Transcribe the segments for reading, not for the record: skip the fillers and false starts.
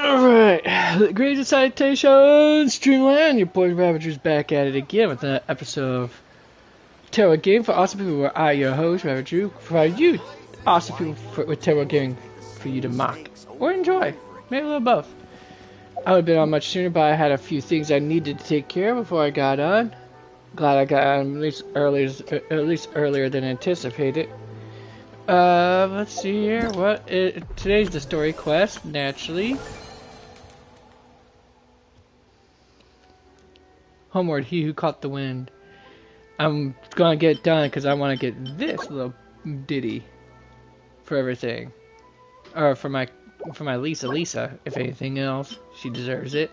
Alright, great salutations, Dreamland. Your boy Ravager's back at it again with another episode of Tarot Game for awesome people where I, your host, Ravager, provide you awesome people with tarot gaming for you to mock or enjoy. Maybe a little both. I would have been on much sooner, but I had a few things I needed to take care of before I got on. Glad I got on at least earlier than anticipated. Let's see here. Today's the story quest, naturally. Homeward, he who caught the wind. I'm gonna get it done because I want to get this little ditty for everything, or for my Lisa. If anything else, she deserves it.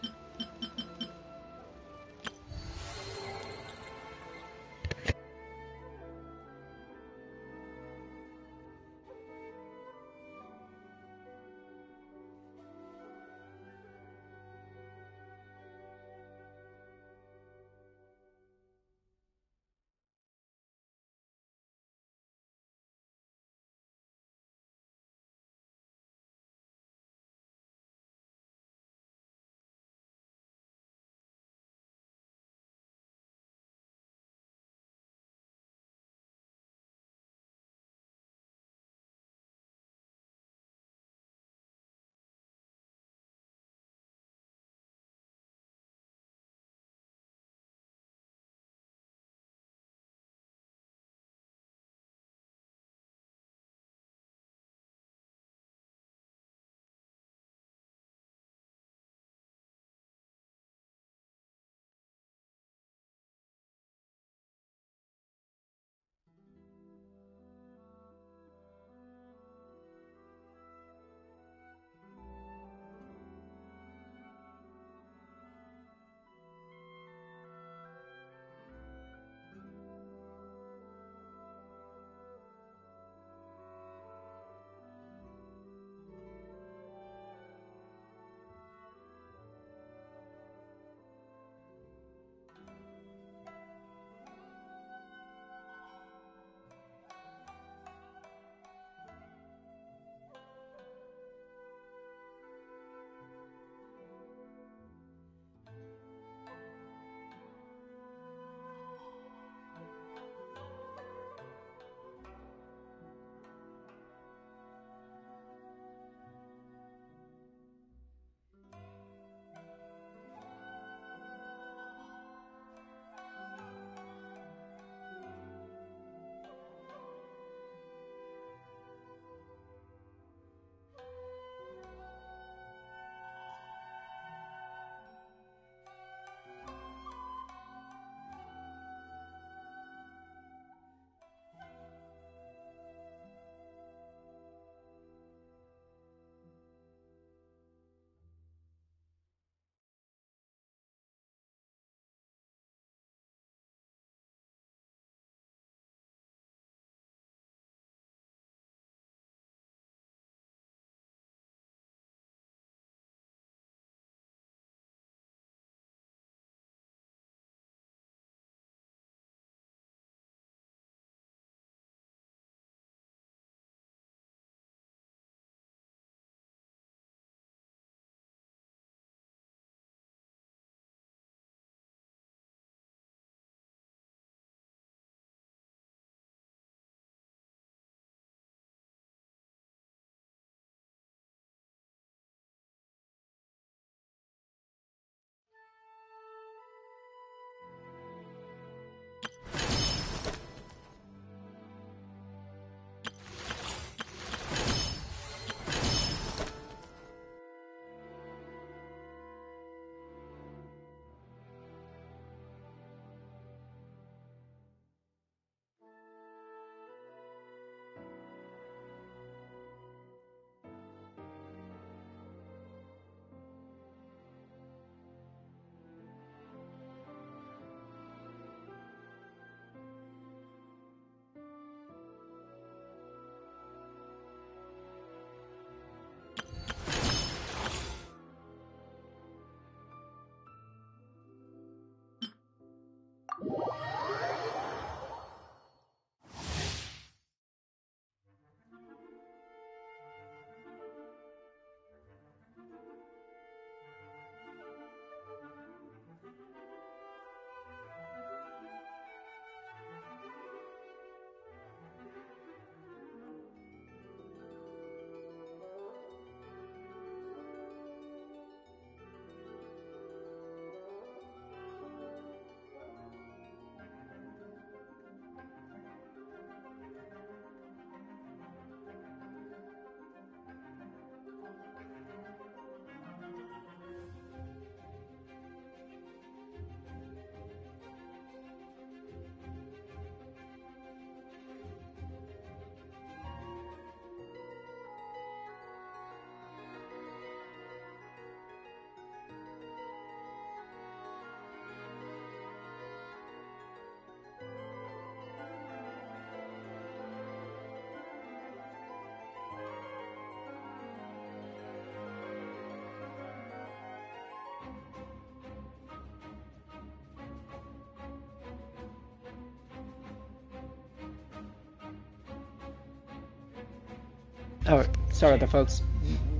Oh, sorry about that, folks.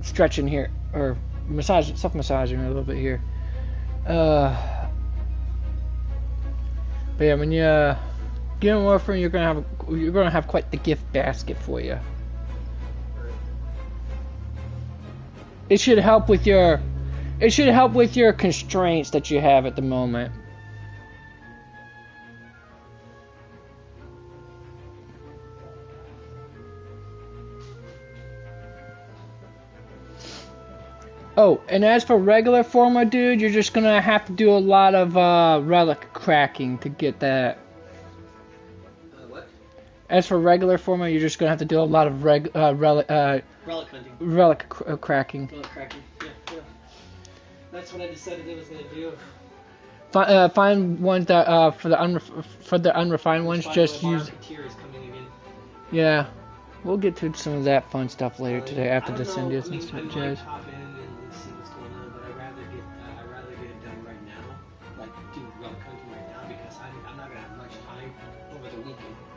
Stretching here, or self-massaging a little bit here. But yeah, when you get an orphan, you're gonna have quite the gift basket for you. It should help with your constraints that you have at the moment. Oh, and as for regular forma, dude, you're just gonna have to do a lot of relic cracking to get that. What? As for regular forma, you're just gonna have to do a lot of relic hunting. Relic cracking. Relic cracking. Yeah. That's what I decided I was gonna do. Find ones that for the unrefined ones, just use. Yeah, we'll get to some of that fun stuff later today after the Cindy's and stuff, Jazz.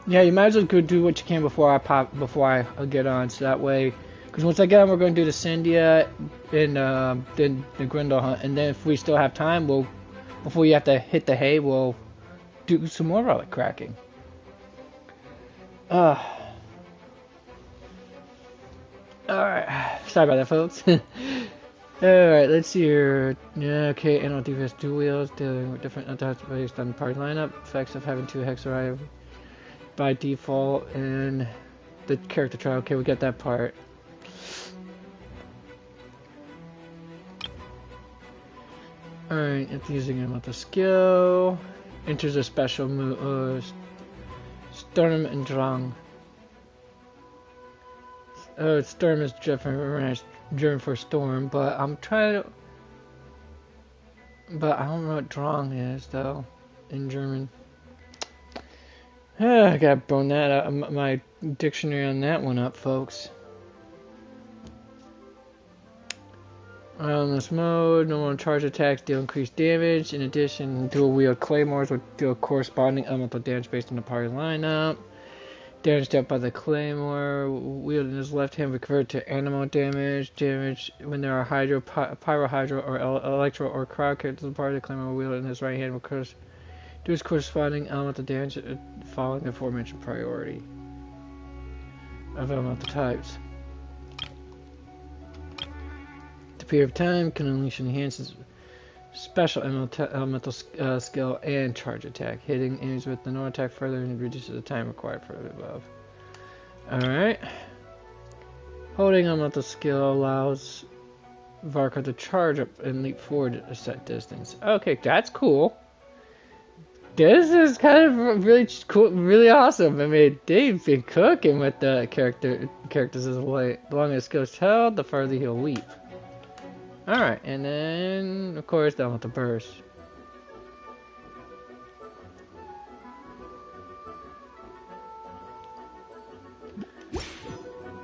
Yeah, you might as well go do what you can before I get on, so that way, because once I get on, we're going to do the Cyndia and then the Grindel hunt, and then if we still have time, before you have to hit the hay, we'll do some more relic cracking. Alright, sorry about that, folks. Alright, let's see here. Yeah, okay, animal defense dual wheels, dealing with different attacks based on party lineup, effects of having 2 hex arrive by default, and the character trial. Okay, we got that part. Alright, it's using him with a skill. Enters a special move, Storm and Drang. Storm is driven for Storm, but I'm trying to. But I don't know what Drang is, though, in German. I gotta bone that up, my dictionary on that one up, folks. On this mode, normal charge attacks deal increased damage. In addition, dual wield claymores will deal corresponding elemental damage based on the party lineup. Damage dealt by the claymore wielded in his left hand will convert to animal damage. Damage when there are hydro, pyro, hydro, or electro or crowd characters in the party. The claymore wielded in his right hand will do his corresponding elemental damage following the aforementioned priority of elemental types. The period of time can unleash enhances special elemental skill and charge attack. Hitting enemies with the normal attack further and reduces the time required for the above. Alright. Holding elemental skill allows Varka to charge up and leap forward at a set distance. Okay, that's cool. This is kind of really cool, really awesome. I mean, they've been cooking with the characters as well. The longer the skill is held, the further he'll leap. Alright, and then, of course, down with the burst.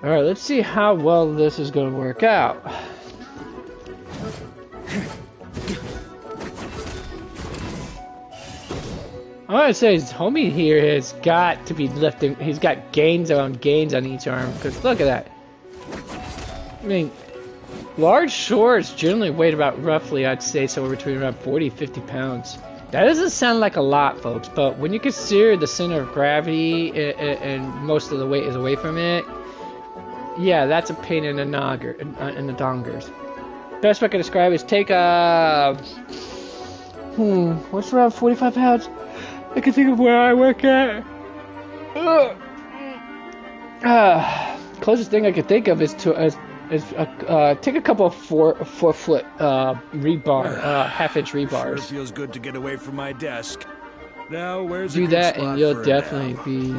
Alright, let's see how well this is going to work out. I want to say his homie here has got to be lifting. He's got gains on each arm. Because look at that. I mean, large shorts generally weigh about roughly, I'd say, somewhere between around 40 to 50 pounds. That doesn't sound like a lot, folks. But when you consider the center of gravity and most of the weight is away from it, yeah, that's a pain in the dongers. Best way I can describe it is take a... what's around 45 pounds? I can think of where I work at. Closest thing I can think of is take a couple of 4-foot rebar, half-inch rebars. Sure feels good to get away from my desk. Now, where's do that, and you'll definitely be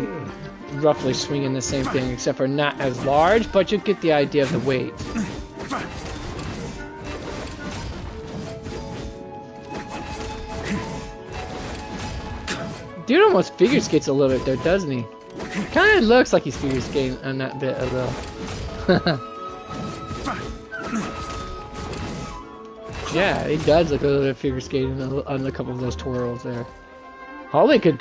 roughly swinging the same thing, except for not as large, but you get the idea of the weight. Dude almost figure skates a little bit there, doesn't he? Kind of looks like he's figure skating on that bit a little. Yeah, he does look a little bit figure skating on a couple of those twirls there. Homie could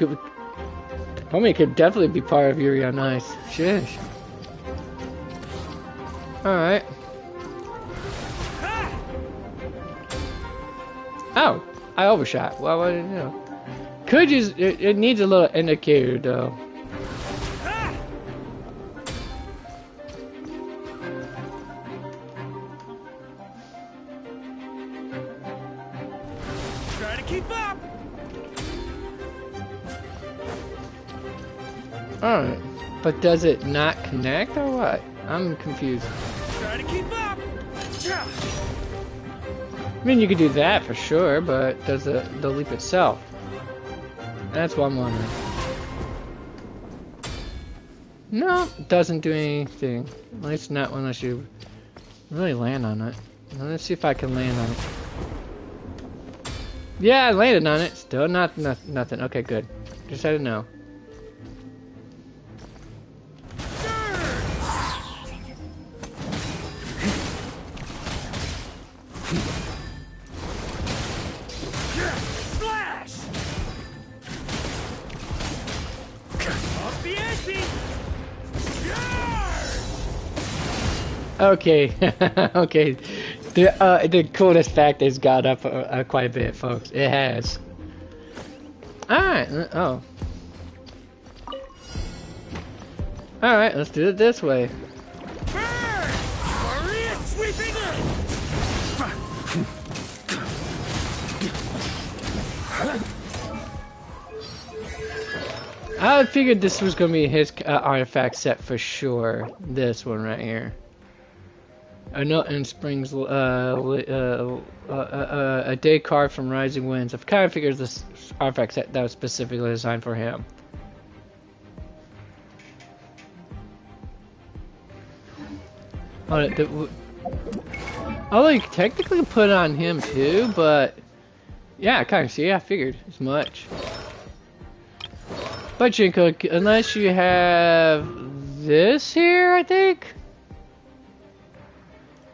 definitely be part of Yuri on Ice. Shish. Alright. Oh, I overshot. Well, what did you know? Could use it needs a little indicator though. Try to keep up. Alright. But does it not connect or what? I'm confused. Try to keep up. I mean, you could do that for sure, but does the leap itself? That's what I'm wondering. No, it doesn't do anything. At least not unless you really land on it. Let's see if I can land on it. Yeah, I landed on it. Still nothing. Okay, good. Just had to know. Okay, okay. The coolest fact has got up quite a bit, folks. It has. Alright, oh. Alright, let's do it this way. I figured this was going to be his artifact set for sure. This one right here. A note in Springs, a day card from Rising Winds. I've kind of figured this artifact set that was specifically designed for him. Although you could technically put it on him too, but yeah, I kind of see. I figured as much. But Jinko, unless you have this here, I think.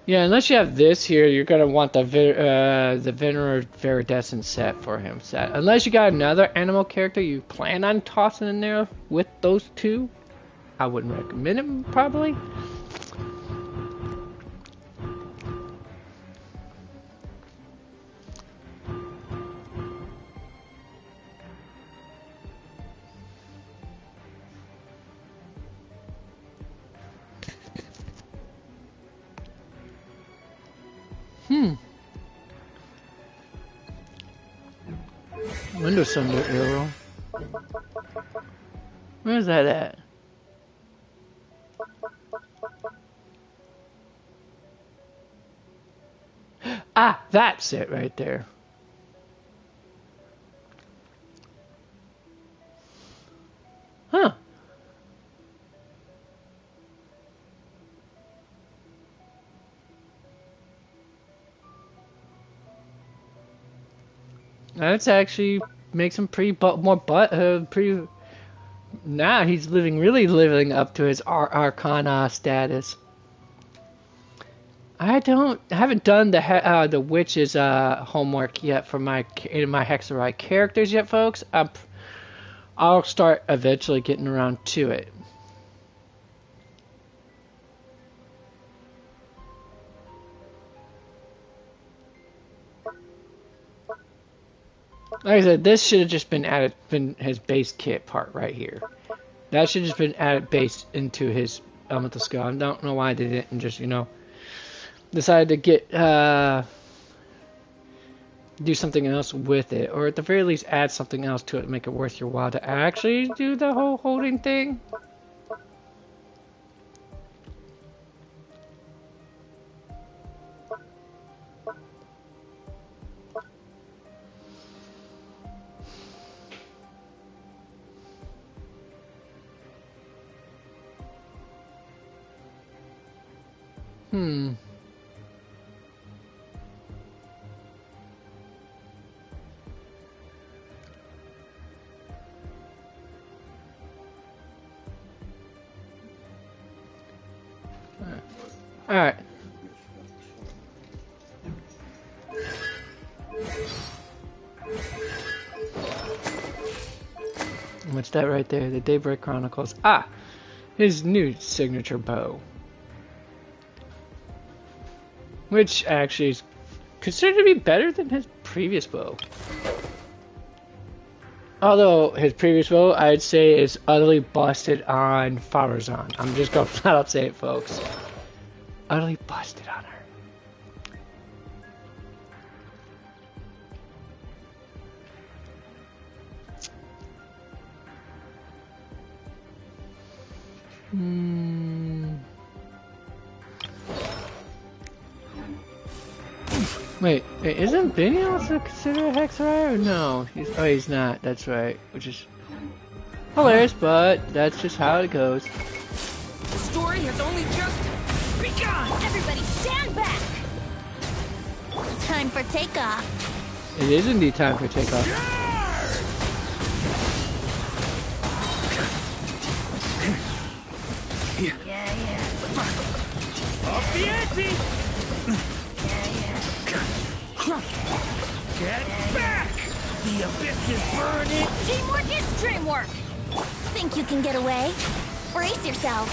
Yeah, unless you have this here, you're gonna want the Venerer Viridescent set for him set. Unless you got another animal character you plan on tossing in there with those two, I wouldn't recommend him probably. Window Sunder arrow. Where's that at? Ah, that's it right there. Huh. That's actually makes him pretty pretty. Now he's really living up to his Arcana status. I haven't done the witch's homework yet for my Hexarite characters yet, folks. I'll start eventually getting around to it. Like I said, this should have just been his base kit part right here. That should have just been added base into his elemental skill. I don't know why they didn't just, decide to get do something else with it, or at the very least add something else to it to make it worth your while to actually do the whole holding thing. Alright. What's that right there? The Daybreak Chronicles. Ah! His new signature bow. which actually is considered to be better than his previous bow. Although his previous bow, I'd say, is utterly busted on Farazan. I'm just gonna flat out say it, folks. Utterly busted on her. Wait, isn't Benny also considered a Hexariah? Or no, he's not. That's right. Which is hilarious, but that's just how it goes. The story has only just begun! Everybody stand back! Time for takeoff. It is indeed time for takeoff. Yeah. Off the ante! Get back! The abyss is burning! Teamwork is dreamwork! Think you can get away? Brace yourselves.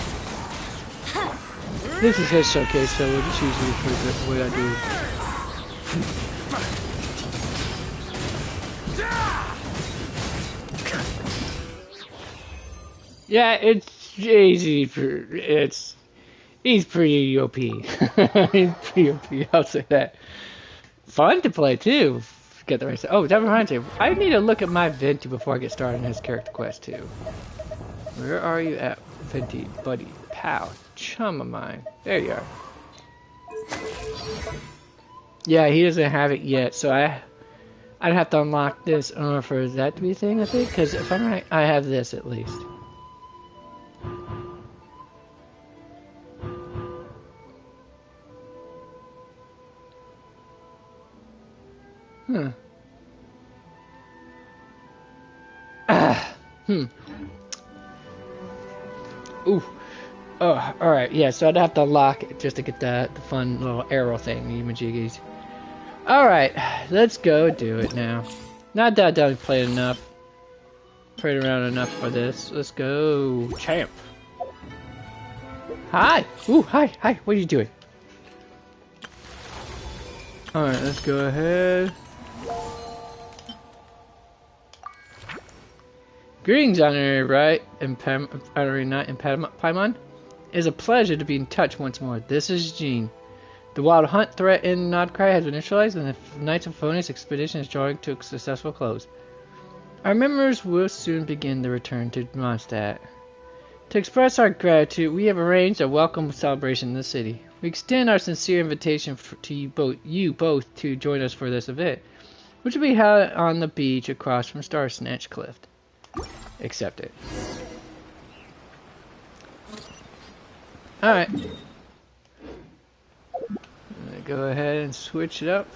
This is his showcase, so we'll just use it for what I do. Yeah, it's easy for he's pretty OP. He's pretty OP, I'll say that. Fun to play too. Get the right side. Oh, that reminds me. I need to look at my Venti before I get started in his character quest too. Where are you at, Venti, buddy, pal, chum of mine? There you are. Yeah, he doesn't have it yet, so I'd have to unlock this in order for that to be a thing, I think. Because if I'm right, I have this at least. Ooh. Oh, alright, yeah, so I'd have to lock it just to get the fun little arrow thing, majiggies. Alright, let's go do it now. Not that I've played enough. Played around enough for this. Let's go. Champ. Hi! Ooh, hi, what are you doing? Alright, let's go ahead. Greetings, Honorary Right, Honorary Knight and Paimon. It is a pleasure to be in touch once more. This is Jean. The wild hunt threat in Nodcry has been neutralized, and the Knights of Phoenix expedition is drawing to a successful close. Our members will soon begin the return to Mondstadt. To express our gratitude, we have arranged a welcome celebration in the city. We extend our sincere invitation to you both to join us for this event, which will be held on the beach across from Star Snatch Cliff. Accept it. Alright. Go ahead and switch it up.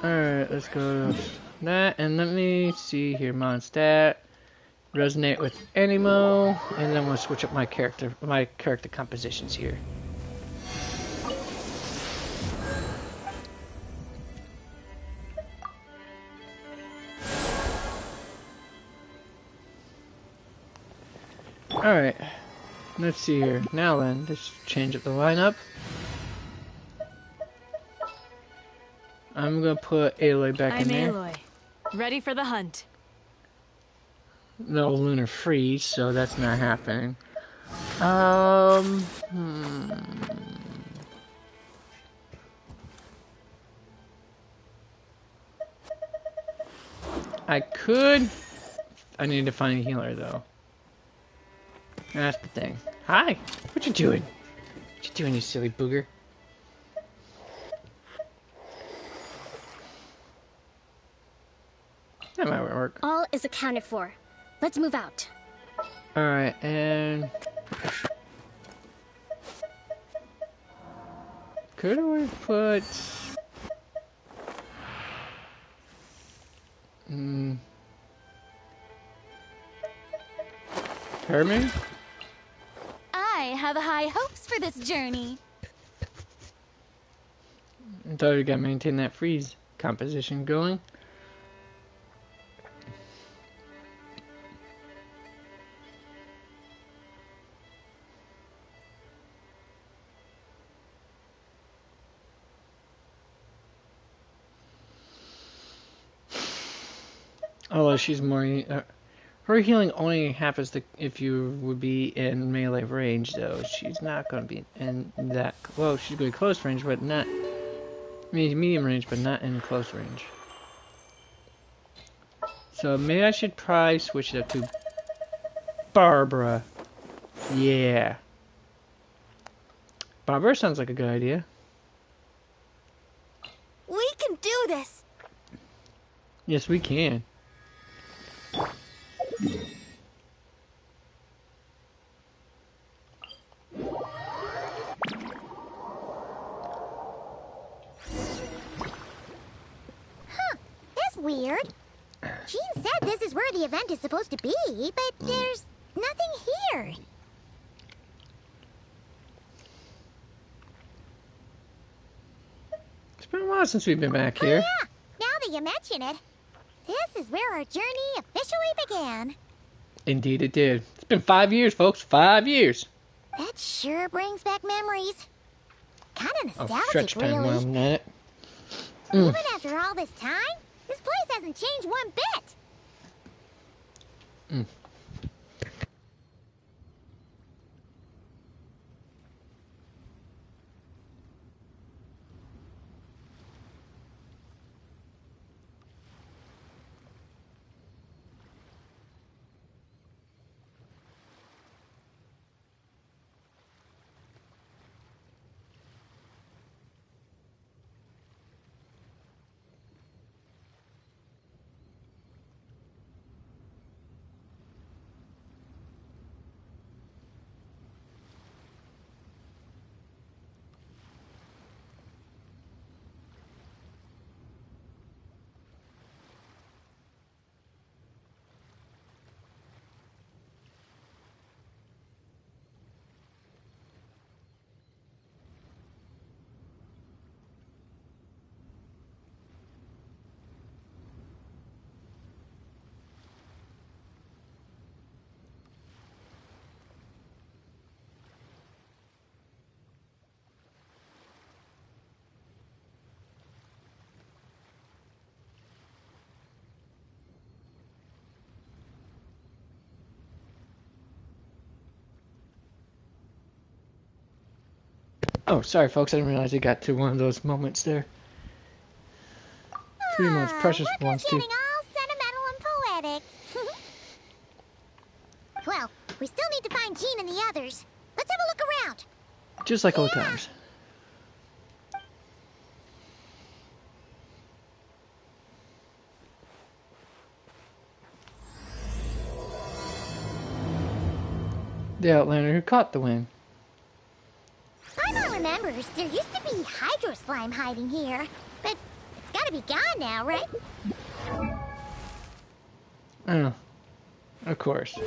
Alright, let's go to that, and let me see here, Mondstadt, resonate with Animo, and then we'll switch up my character compositions here. Alright, let's see here. Now then, let's change up the lineup. I'm gonna put Aloy back in there. I'm Aloy. Ready for the hunt. No lunar freeze, so that's not happening. I need to find a healer though. That's the thing. Hi! What you doing? What you doing, you silly booger? That might work. All is accounted for. Let's move out. Alright, and... could we put... Hermie? I have high hopes for this journey. I thought we got to maintain that freeze composition going. Although she's more, her healing only happens if you would be in melee range, though. She's not going to be in that close. She's going to be close range, but not medium range, but not in close range. So maybe I should probably switch it up to Barbara. Yeah. Barbara sounds like a good idea. We can do this. Yes, we can. That's weird. Jean said this is where the event is supposed to be, but there's nothing here. It's been a while since we've been back here. Oh, yeah. Now that you mention it, this is where our journey officially began. Indeed it did. It's been 5 years, folks. 5 years. That sure brings back memories. Kind of Oh, nostalgic, stretch time really. while I'm at it. Even after all this time, this place hasn't changed one bit. Oh, sorry, folks. I didn't realize it got to one of those moments there. 3 months, precious Varka's ones, too. getting all sentimental and poetic. Well, we still need to find Jean and the others. Let's have a look around. Just like old times. The Outlander who caught the wind. Paimon remembers there used to be hydro slime hiding here, but it's gotta be gone now, right? Oh, of course.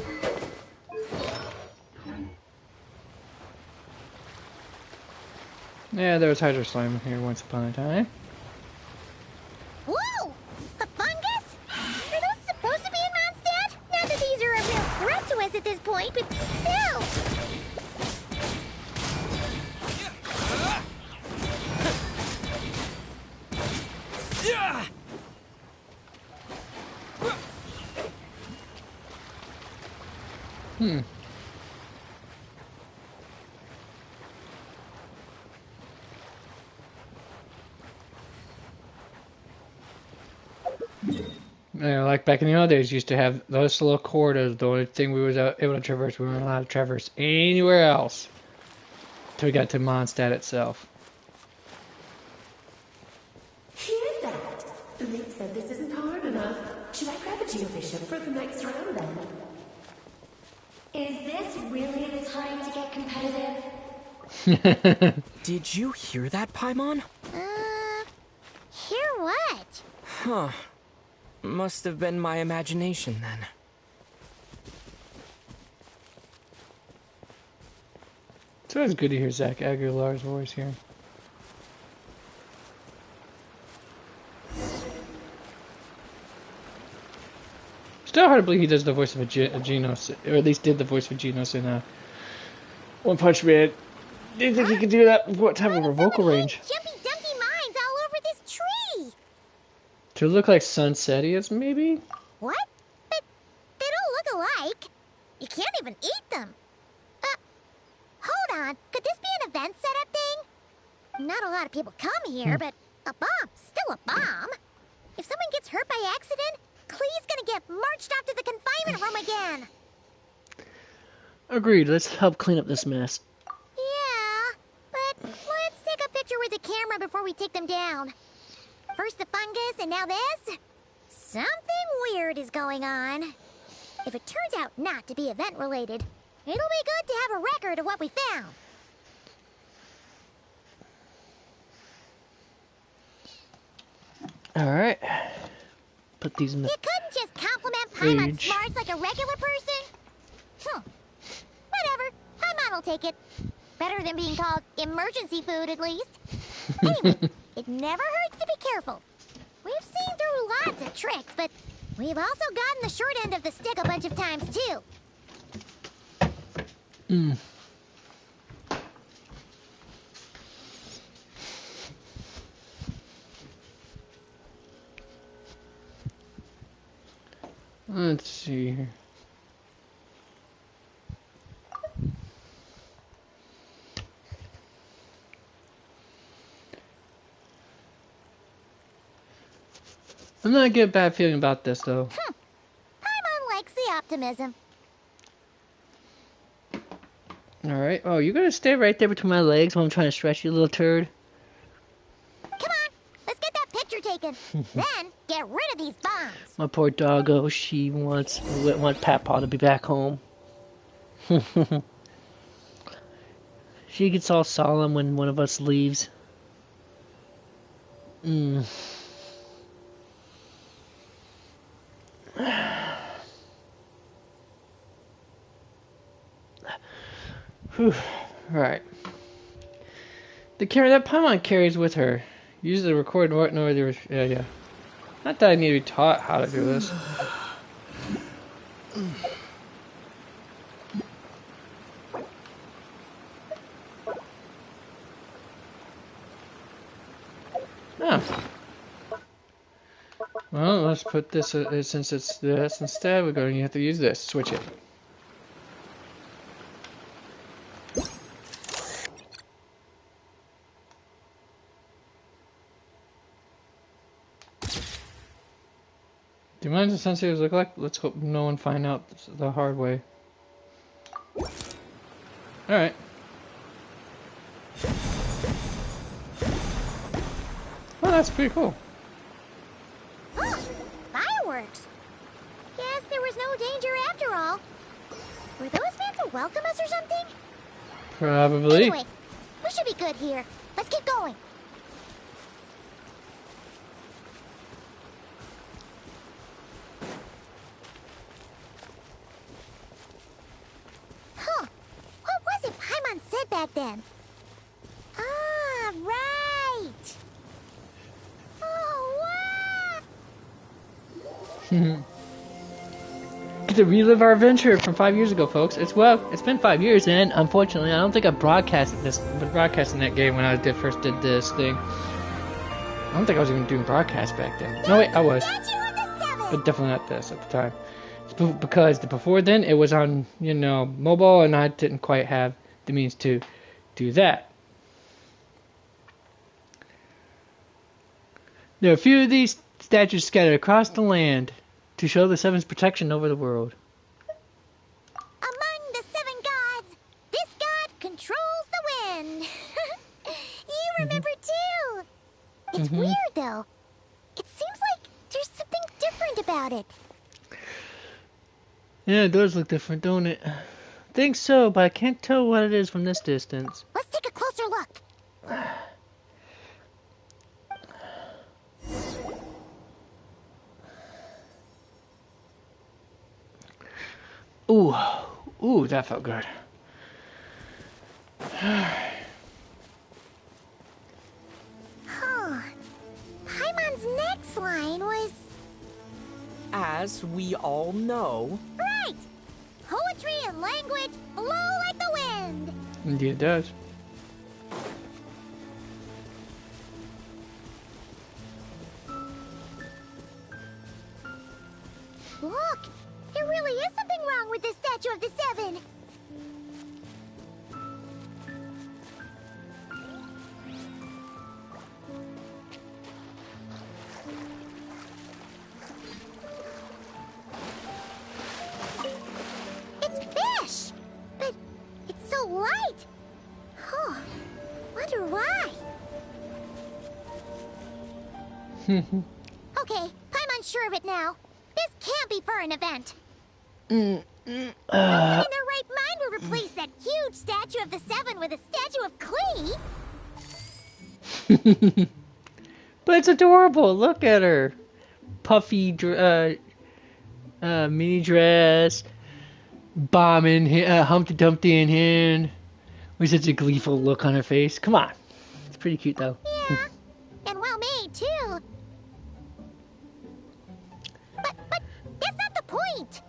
Yeah, there was hydro slime here once upon a time. Whoa! A fungus? Are those supposed to be in Mondstadt? Not that these are a real threat to us at this point, but still! Yeah, like back in the old days, used to have those little corridors. The only thing we was able to traverse, we weren't allowed to traverse anywhere else until we got to Mondstadt itself. Hear that? The Link said this isn't hard enough. Should I grab a Geobishop for the next round then? Is this really the time to get competitive? Did you hear that, Paimon? Hear what? Huh. Must have been my imagination then. It's always good to hear Zach Aguilar's voice here. Still hard to believe he does the voice of a Genos, or at least did the voice of Genos in One Punch Man. Do you think he could do that? What type of a vocal range? Jumpy dunky mines all over this tree. To look like Sunsetias, maybe? What? But they don't look alike. You can't even eat them. Hold on. Could this be an event setup thing? Not a lot of people come here, but a bomb's still a bomb. If someone gets hurt by accident, Klee's gonna get marched off to the confinement room again. Agreed. Let's help clean up this mess. Yeah, but let's take a picture with the camera before we take them down. First the fungus, and now this? Something weird is going on. If it turns out not to be event-related, it'll be good to have a record of what we found. Alright. Put these in the You couldn't just compliment Paimon's fridge. smarts like a regular person? Whatever. Paimon will take it. Better than being called emergency food, at least. Anyway, it never hurts to be careful. We've seen through lots of tricks, but we've also gotten the short end of the stick a bunch of times, too. Let's see here. I'm not getting a bad feeling about this, though. Paimon likes the optimism. Alright. Oh, you're gonna stay right there between my legs while I'm trying to stretch you, little turd? Come on, let's get that picture taken. Then, get rid of these bombs. My poor doggo, she wants Papaw to be back home. She gets all solemn when one of us leaves. Whew. Right. The camera that Paimon carries with her. Use the record noise. Yeah. Not that I need to be taught how to do this. Oh. Well, let's put this, since it's this instead, we're going to have to use this. Switch it. Do you mind what sensors look like? Let's hope no one find out the hard way. Alright. Well, that's pretty cool. Fireworks. Guess there was no danger after all. Were those meant to welcome us or something? Probably. Anyway, we should be good here. Let's keep going. What was it Paimon said back then? Ah, right. Oh, wow. Get to relive our adventure from 5 years ago, folks. It's been 5 years, and unfortunately, I don't think I broadcasting that game when I first did this thing. I don't think I was even doing broadcasts back then. No, wait, I was, but definitely not this at the time. It's because before then, it was on mobile, and I didn't quite have the means to do that. There are a few of these statues scattered across the land to show the Seven's protection over the world. Among the 7 gods, this god controls the wind. You remember too. It's weird though. It seems like there's something different about it. Yeah, it does look different, don't it? I think so, but I can't tell what it is from this distance. Let's take a closer look. Ooh, that felt good. Huh. Paimon's next line was... As we all know, Right! Poetry and language flow like the wind! Indeed it does. Look! There really is something wrong with this statue of the Seven! It's fish! But it's so light! Huh. Wonder why? Okay, Paimon's sure of it now. This can't be for an event. No one in their right mind would replace that huge statue of the Seven with a statue of Klee. But it's adorable. Look at her. Puffy mini dress. Bombing Humpty Dumpty in hand. With such a gleeful look on her face. Come on. It's pretty cute though. Yeah, and well made too. But that's not the point.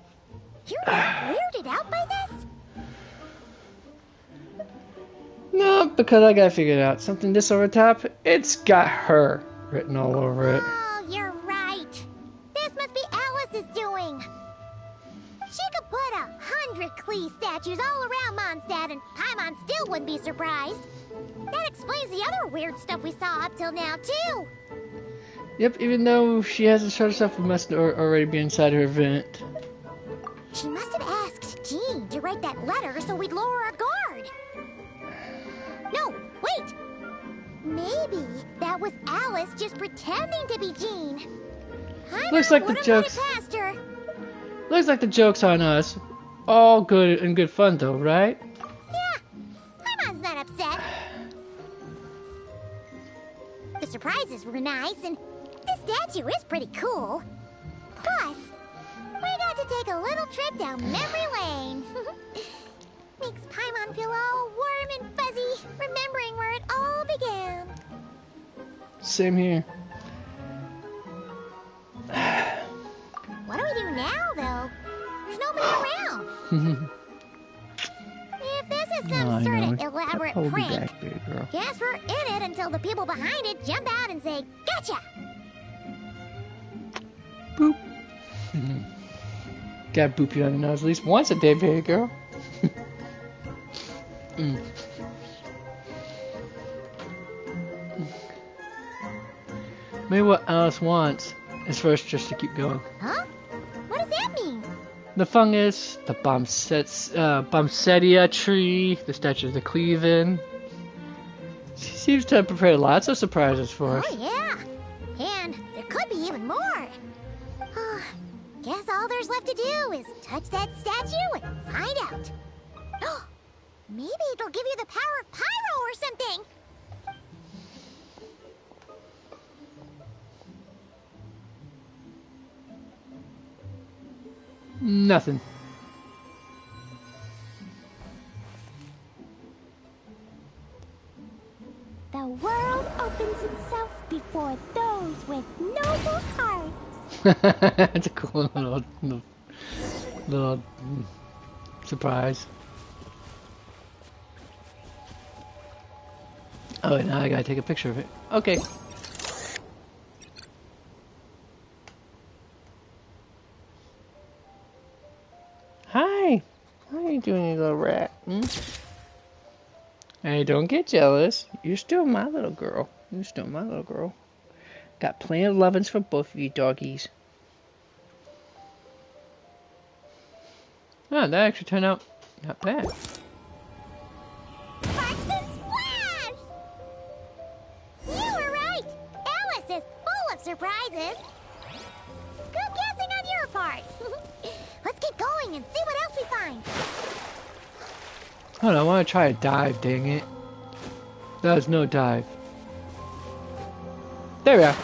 You're not weirded out by this? No, because I gotta figure it out. Something this over top, it's got her written all over it. Oh, you're right. This must be Alice's doing. She could put 100 Klee statues all around Mondstadt and Paimon still wouldn't be surprised. That explains the other weird stuff we saw up till now, too. Yep, even though she hasn't showed us up, we must already be inside her event. She must have asked Jean to write that letter so we'd lower our guard. No, wait! Maybe that was Alice just pretending to be Jean. Looks like the jokes. Past her. Looks like the joke's on us. All good and good fun though, right? Yeah, Paimon's not upset. The surprises were nice, and this statue is pretty cool. Plus, we got to take a little trip down memory lane. Makes Paimon feel all warm and fuzzy, remembering where it all began. Same here. What do we do now, though? There's nobody around. If this is some sort of elaborate I'll be prank, back, baby girl. guess we're in it until the people behind it jump out and say, "Gotcha!" Boop. Gotta boop you on the nose at least once a day, baby girl. Maybe what Alice wants is for us just to keep going. Huh? What does that mean? The fungus, the Bombsettia tree, the statue of the Cleaven. She seems to have prepared lots of surprises for us. Oh, yeah. And there could be even more. Guess all there's left to do is touch that statue and find out. Maybe it'll give you the power of pyro or something. Nothing. The world opens itself before those with noble hearts. It's a cool little surprise. Oh, now I gotta take a picture of it. Okay. Hi. How are you doing, you little rat? Hey, don't get jealous. You're still my little girl. You're still my little girl. Got plenty of lovin's for both of you doggies. Oh, that actually turned out not bad. Parsons Flash! You were right. Alice is full of surprises. Good guessing on your part. Let's keep going and see what else we find. Hold on, I want to try a dive, dang it. That was no dive. There we are.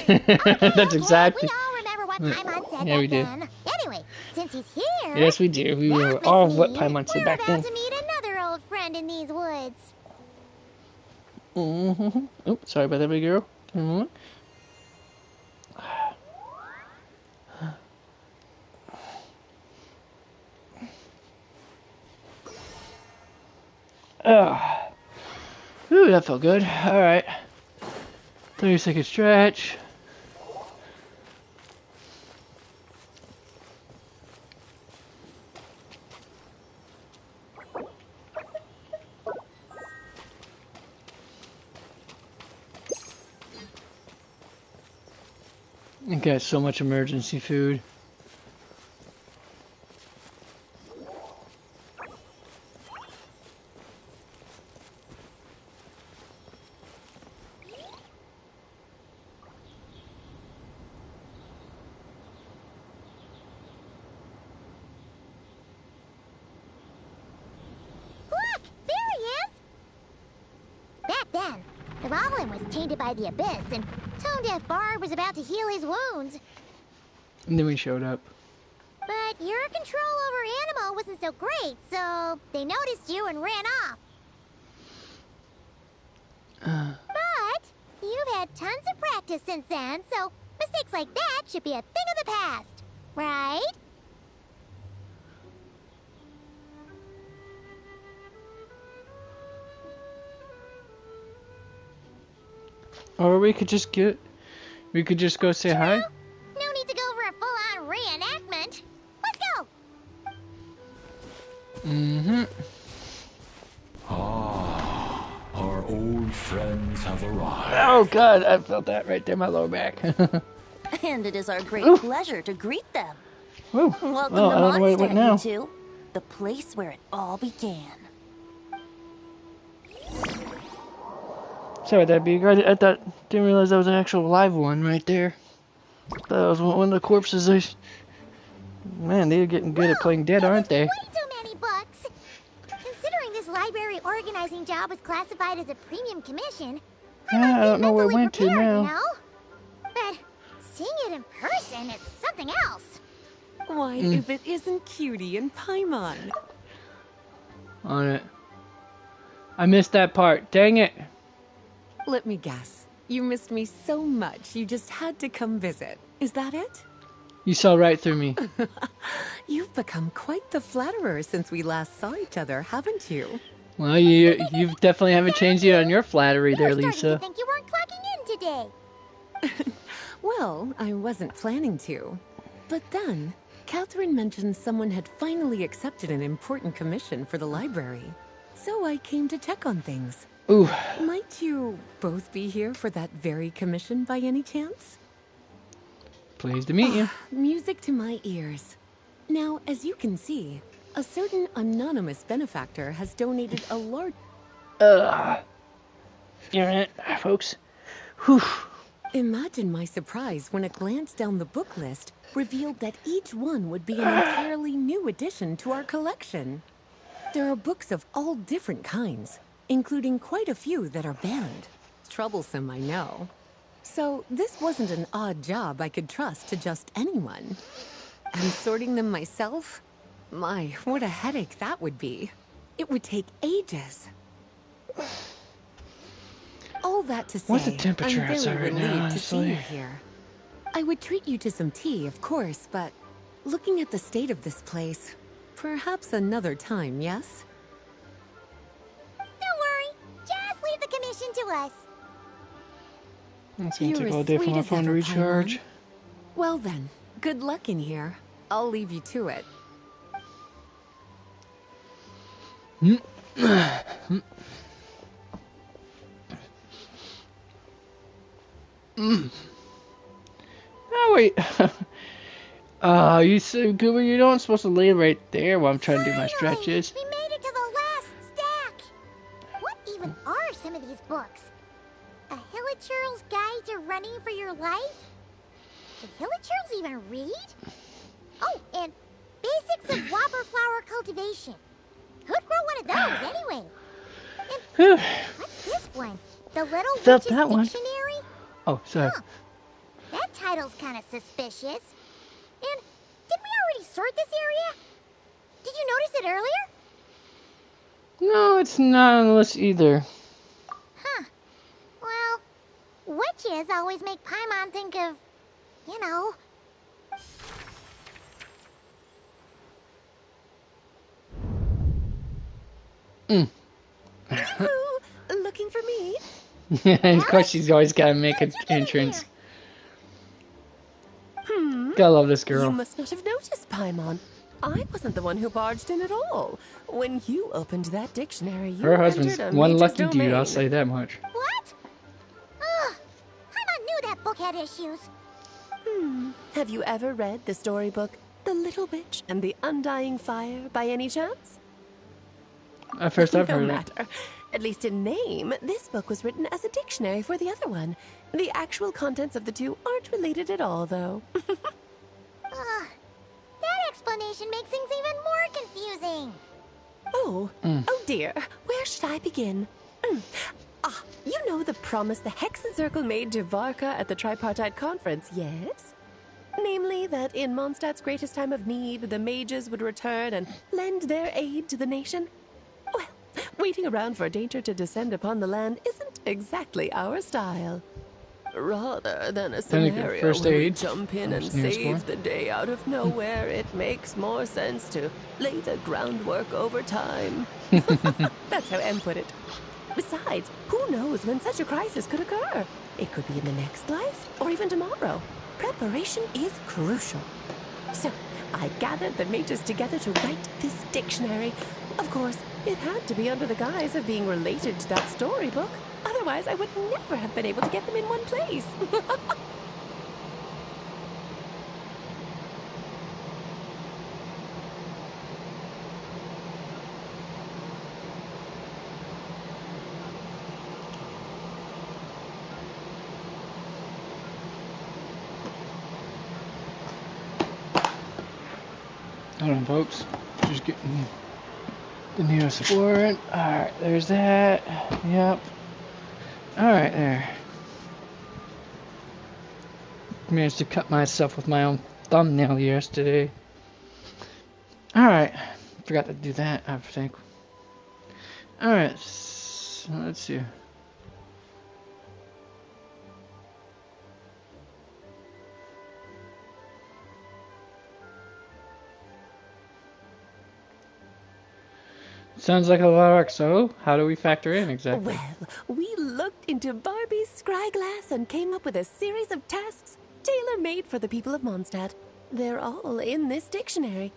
That's exactly. We all remember what Paimon said Yeah, we back do. then. Anyway, since he's here... Yes, we do. We that were must all what mean Paimon said we're back then. about to meet another old friend in these woods. Mm-hmm. Oh, sorry about that, big girl. Mm-hmm. Ooh, that felt good. Alright. 30-second stretch. I got so much emergency food. Look! There he is! Back then, the Goblin was tainted by the Abyss, and Tone-Deaf Bard was about to heal his wounds. And then we showed up. But your control over Animo wasn't so great, so they noticed you and ran off. But you've had tons of practice since then, so mistakes like that should be a thing of the past, right? Or we could just go say hi. No need to go for a full-on reenactment. Let's go! Mm-hmm. Our old friends have arrived. Oh god, I felt that right there, my lower back. And it is our great Ooh. pleasure to greet them. Woo. Welcome Well, to I don't know where it Mondstadt, went now. you two. The place where it all began. Sorry, that'd be great. I didn't realize that was an actual live one right there. That was one of the corpses. Man, they're getting good at playing dead, aren't they? Way too many books. Considering this library organizing job was classified as a premium commission, Yeah, I don't know where it went to prepared, now. you know? But seeing it in person is something else. Why, if it isn't Cutie and Paimon. On it. I missed that part. Dang it. Let me guess. You missed me so much, you just had to come visit. Is that it? You saw right through me. You've become quite the flatterer since we last saw each other, haven't you? Well, you definitely haven't changed yet on your flattery there, You're starting Lisa. to think you weren't clocking in today. Well, I wasn't planning to. But then, Catherine mentioned someone had finally accepted an important commission for the library. So I came to check on things. Ooh. Might you both be here for that very commission by any chance? Pleased to meet you. Music to my ears. Now, as you can see, a certain anonymous benefactor has donated a large... You're in it, folks. Whew. Imagine my surprise when a glance down the book list revealed that each one would be an entirely new addition to our collection. There are books of all different kinds, including quite a few that are banned. Troublesome, I know. So this wasn't an odd job I could trust to just anyone. And sorting them myself? My, what a headache that would be. It would take ages. All that to say, What's the temperature I'm very outside right relieved now, to see honestly? you here. I would treat you to some tea, of course, but looking at the state of this place, perhaps another time, yes? Don't worry. Just leave the commission to us. It's gonna You're take as all day for sweet my as phone to ever, recharge. Paimon. Well then, good luck in here. I'll leave you to it. Oh wait. You so good when you don't supposed to lay right there while I'm trying to do my Finally, stretches. we made it to the last stack. What even are some of these books? A Hilichurl's Guide to Running for Your Life? Do Hilichurls even read? Oh, and Basics of Whopper Flower Cultivation. Who'd grow one of those anyway? And Whew. what's this one? The Little Felt Witch's that one. Dictionary? Oh, sorry. Huh. title's kind of suspicious. And didn't we already sort this area? Did you notice it earlier? No, it's not on the list either. Huh. Well, witches always make Paimon think of, you know. Looking for me? And of course, she's always got to make an entrance. Gotta love this girl. You must not have noticed, Paimon. I wasn't the one who barged in at all. When you opened that dictionary, you Her husband's entered a one mage's lucky dude, domain. I'll say that much. What? Ugh. Paimon knew that book had issues. Have you ever read the storybook The Little Witch and the Undying Fire by any chance? At first I've No heard it. matter. At least in name, this book was written as a dictionary for the other one. The actual contents of the two aren't related at all, though. That explanation makes things even more confusing. Oh dear. Where should I begin? You know the promise the Hexen Circle made to Varka at the Tripartite Conference, yes? Namely, that in Mondstadt's greatest time of need, the mages would return and lend their aid to the nation? Well, waiting around for danger to descend upon the land isn't exactly our style. Rather than a Then you get scenario first where we aid. jump in and That's news save for. the day out of nowhere, it makes more sense to lay the groundwork over time. That's how M put it. Besides, who knows when such a crisis could occur? It could be in the next life, or even tomorrow. Preparation is crucial. So, I gathered the mages together to write this dictionary. Of course, it had to be under the guise of being related to that storybook. Otherwise, I would never have been able to get them in one place. Hold on, folks. Just getting the Neosporin. Alright, there's that. Yep. Alright, there. Managed to cut myself with my own thumbnail yesterday. Alright. Forgot to do that, I think. Alright. So let's see. Sounds like a lot of work, so how do we factor in exactly? Well, we looked into Barbie's scryglass and came up with a series of tasks tailor-made for the people of Mondstadt. They're all in this dictionary.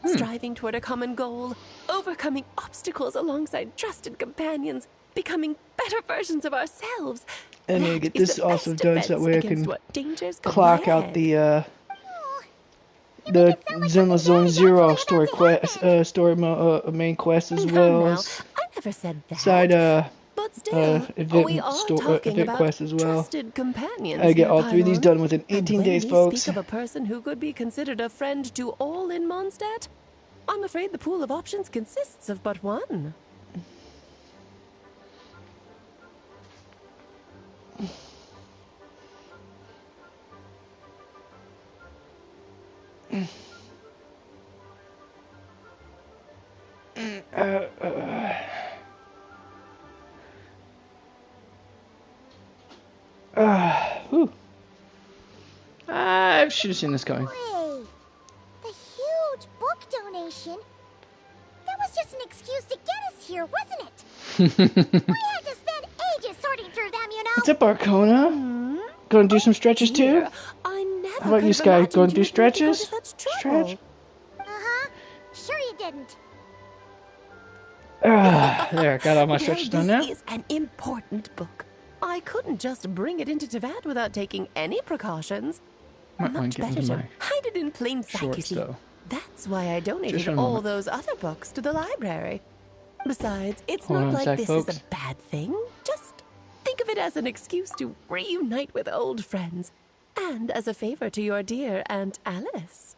Striving toward a common goal, overcoming obstacles alongside trusted companions, becoming better versions of ourselves. And then That get is this the also best done so that way I against can what dangers could clock lie out ahead. the Zenless Zone Zero story quest, main quest as No, well no, as I never said that. side But still, we are talking event about quest as well. trusted companions. I get here, all 3 of these Paimon. done within And 18 when days, we folks. speak of a person who could be considered a friend to all in Mondstadt, I'm afraid the pool of options consists of but one. Whew. I should have seen this coming. Wait, the huge book donation? That was just an excuse to get us here, wasn't it? We had to spend ages sorting through them, you know. What's up, Arcona? Gonna do some stretches too? I never How about could you, have Sky? imagined Gonna you do would think to go to stretches? such trouble. Stretch? Sure you didn't. There, got all my stretches done now. This is an important book. I couldn't just bring it into Teyvat without taking any precautions. Might want Much to get better into to my hide it in plain sight, you shorts see. though. That's why I Just donated for a all moment. those other books to the library. Besides, it's Hold not on a like sec, this folks. is a bad thing. Just think of it as an excuse to reunite with old friends. And as a favor to your dear Aunt Alice.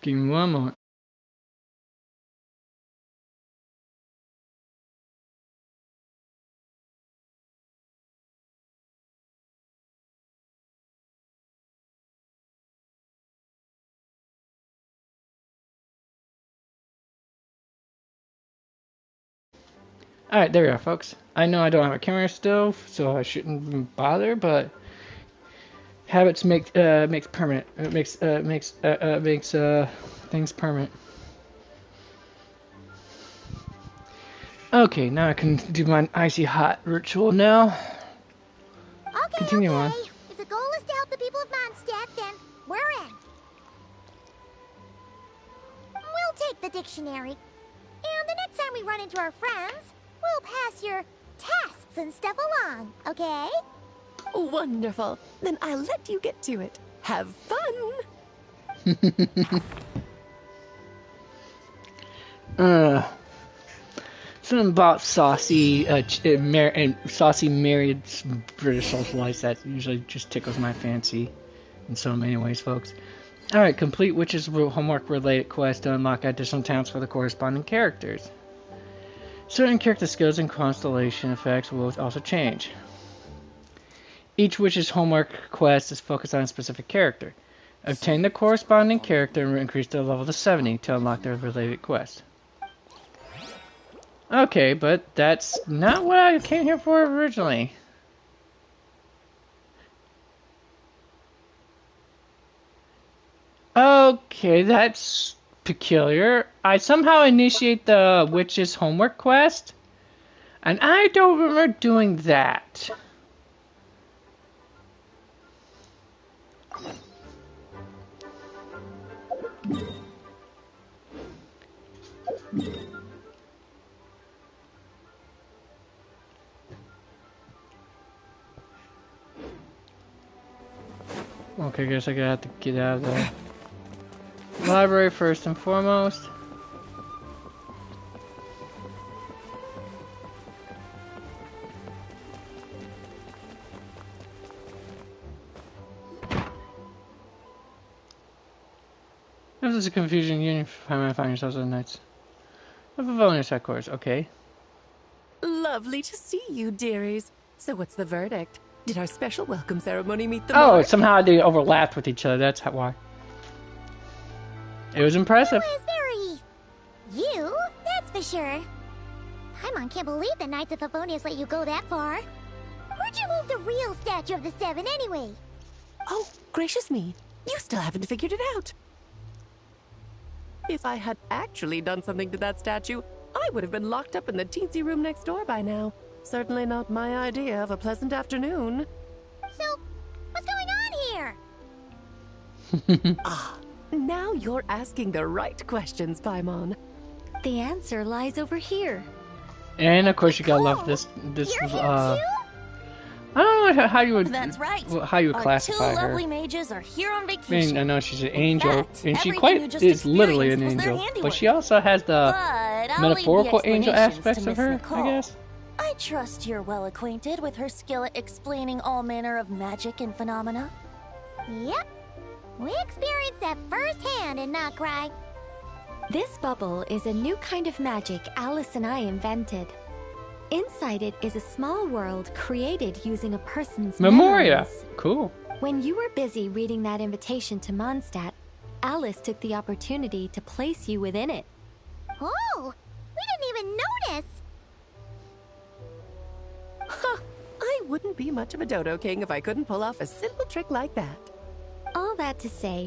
Give me one moment. Alright, there we are, folks. I know I don't have a camera still, so I shouldn't even bother, but habits makes permanent. It makes things permanent. Okay, now I can do my icy hot ritual now. Okay, Continue okay. on. If the goal is to help the people of Mondstadt, then we're in. We'll take the dictionary. And the next time we run into our friends, we'll pass your tasks and stuff along, okay? Wonderful. Then I'll let you get to it. Have fun. Something about saucy, saucy married British social life that usually just tickles my fancy in so many ways, folks. Alright, complete witches homework related quest to unlock additional talents for the corresponding characters. Certain character skills and constellation effects will also change. Each witch's homework quest is focused on a specific character. Obtain the corresponding character and increase their level to 70 to unlock their related quest. Okay, but that's not what I came here for originally. Okay, that's peculiar. I somehow initiate the witch's homework quest, and I don't remember doing that. Okay, guess I gotta have to get out of there. Library first and foremost. If there's a confusion, you might find yourselves at nights. Of a bonus headquarters, okay. Lovely to see you, dearies. So what's the verdict? Did our special welcome ceremony meet the mark? Somehow they overlapped with each other, that's why. It was impressive. It was very... you, that's for sure. Paimon can't believe the Knights of Favonius let you go that far. Where'd you move the real statue of the Seven anyway? Oh, gracious me. You still haven't figured it out. If I had actually done something to that statue, I would have been locked up in the teensy room next door by now. Certainly not my idea of a pleasant afternoon. So, what's going on here? Now you're asking the right questions, Paimon. The answer lies over here. And of course you gotta love this You're here too? I don't know how you would That's right. how you would Our classify two her. lovely mages are here on I vacation. mean, I know she's an In angel, fact, and she everything you quite just is literally an experienced was their angel, but handiwork. she also has the But I'll leave metaphorical the angel explanations aspects to of Miss her, Nicole. I guess. I trust you're well acquainted with her skill at explaining all manner of magic and phenomena. Yep. We experienced that firsthand and not cry. This bubble is a new kind of magic Alice and I invented. Inside it is a small world created using a person's Memoria. memories. Cool. When you were busy reading that invitation to Mondstadt, Alice took the opportunity to place you within it. Oh, we didn't even notice. I wouldn't be much of a dodo king if I couldn't pull off a simple trick like that. All that to say,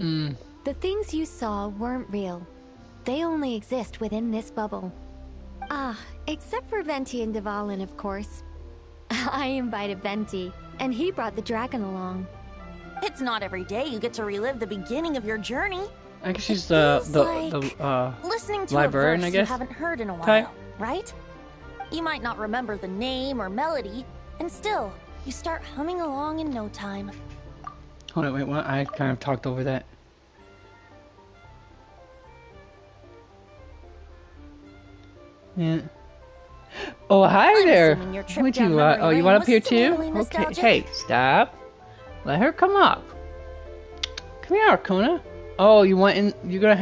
the things you saw weren't real. They only exist within this bubble. Except for Venti and Dvalin, of course. I invited Venti, and he brought the dragon along. It's not every day you get to relive the beginning of your journey. I guess she's Feels the like listening to librarian, a verse I guess. you haven't heard in a while, Type. right? You might not remember the name or melody, and still, you start humming along in no time. Hold on, wait, what? I kind of talked over that. Yeah. Oh, hi I'm there. assuming your trip Would down you, memory oh, you lane want up was here too? similarly Okay. nostalgic. Hey, stop. Let her come up. Come here, Arcona. Oh, you want in? You're gonna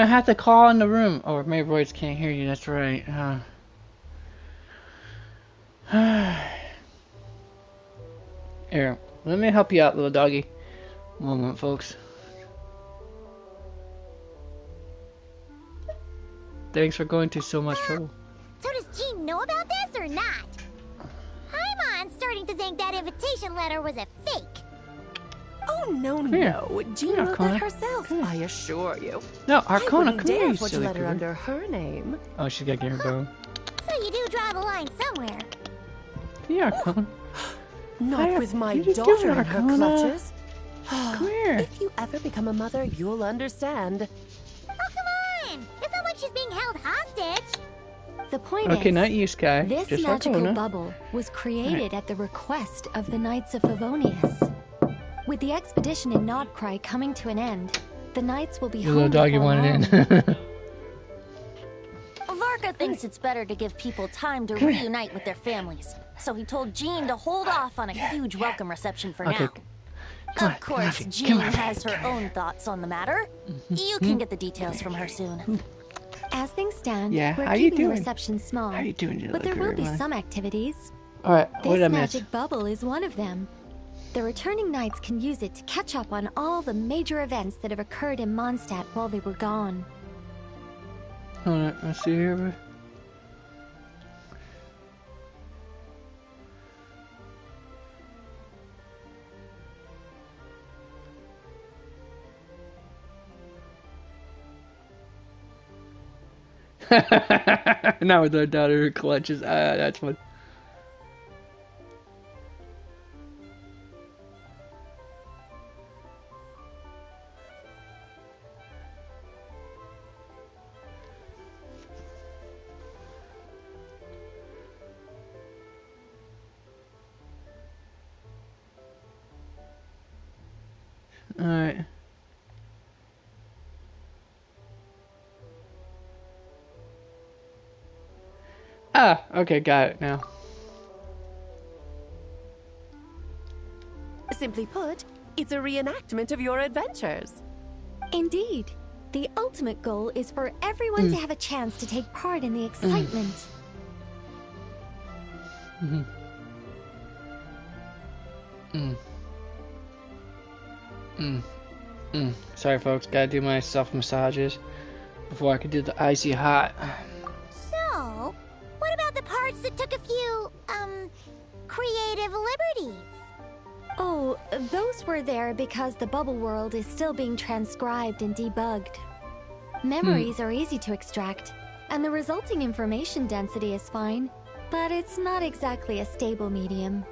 have to call in the room. Oh, maybe Royce can't hear you. That's right. Here, let me help you out, little doggy. One moment, folks. Thanks for going to so much trouble. So to know about this or not? Paimon's starting to think that invitation letter was a fake. Oh, no, no. Jean wrote that herself, I assure you. No, I Arcana, wouldn't come dare here, you put a silly letter cougar. under her name. Oh, she's got to get her bone. So you do draw the line somewhere. Yeah, Arcana. Not with my you just give daughter it, in her Arcana. clutches. Come here. If you ever become a mother, you'll understand. Oh, come on! It's not like she's being held hostage. The point Okay, is, not you, Sky. this Just magical Arcana. bubble was created at the request of the Knights of Favonius. With the expedition in Nodcry coming to an end, the Knights will be Your home little doggy before wanted long. in. Varka thinks it's better to give people time to reunite with their families. So he told Jean to hold off on a huge welcome reception for Okay. now. Come on, Of course, come on, Jean come on. has her own thoughts on the matter. You can get the details from her soon. As things stand, Yeah, we're how you keeping the doing? reception small. How you doing, you but there little will be girl? some activities. Alright, what This did I miss? magic bubble is one of them. The returning knights can use it to catch up on all the major events that have occurred in Mondstadt while they were gone. Alright, let's see here. Now with our daughter clutches. Ah, that's fun. Alright. Ah, okay, got it now. Simply put, it's a reenactment of your adventures. Indeed. The ultimate goal is for everyone to have a chance to take part in the excitement. Sorry, folks. Gotta do my self massages before I can do the icy hot. So, what about the parts that took a few, creative liberties? Oh, those were there because the bubble world is still being transcribed and debugged. Memories are easy to extract, and the resulting information density is fine, but it's not exactly a stable medium.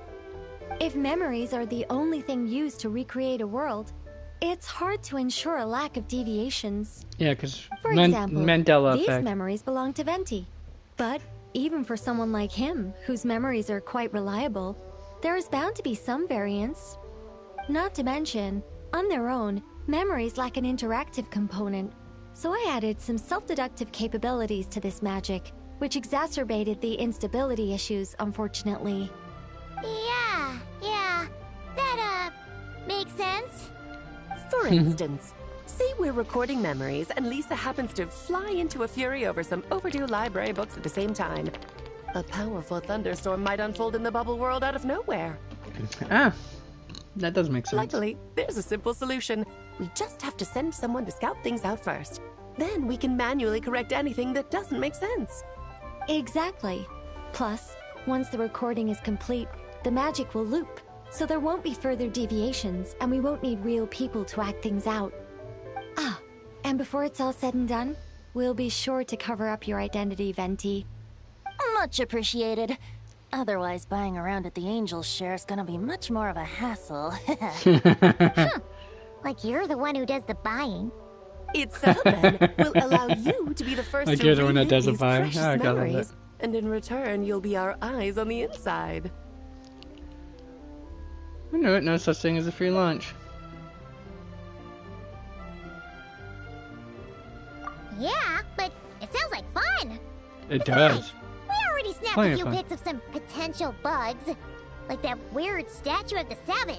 If memories are the only thing used to recreate a world, it's hard to ensure a lack of deviations. Yeah, because For example, Mandela these effect. memories belong to Venti. But even for someone like him, whose memories are quite reliable, there is bound to be some variance. Not to mention, on their own, memories lack an interactive component. So I added some self-deductive capabilities to this magic, which exacerbated the instability issues, unfortunately. Yeah, that, makes sense. For instance, say we're recording memories and Lisa happens to fly into a fury over some overdue library books at the same time. A powerful thunderstorm might unfold in the bubble world out of nowhere. Ah, that does make sense. Luckily, there's a simple solution. We just have to send someone to scout things out first. Then we can manually correct anything that doesn't make sense. Exactly. Plus, once the recording is complete, the magic will loop, so there won't be further deviations, and we won't need real people to act things out. Ah, and before it's all said and done, we'll be sure to cover up your identity, Venti. Much appreciated. Otherwise, buying around at the Angel's share is gonna be much more of a hassle. Like you're the one who does the buying. Itself then will allow you to be the first I to get the one that relive does the these buying. precious I got it. memories, and in return, you'll be our eyes on the inside. I knew it. No such thing as a free lunch. Yeah, but it sounds like fun. It Besides, does. we already snapped Plenty a of few fun. pics of some potential bugs. Like that weird statue of the Seven.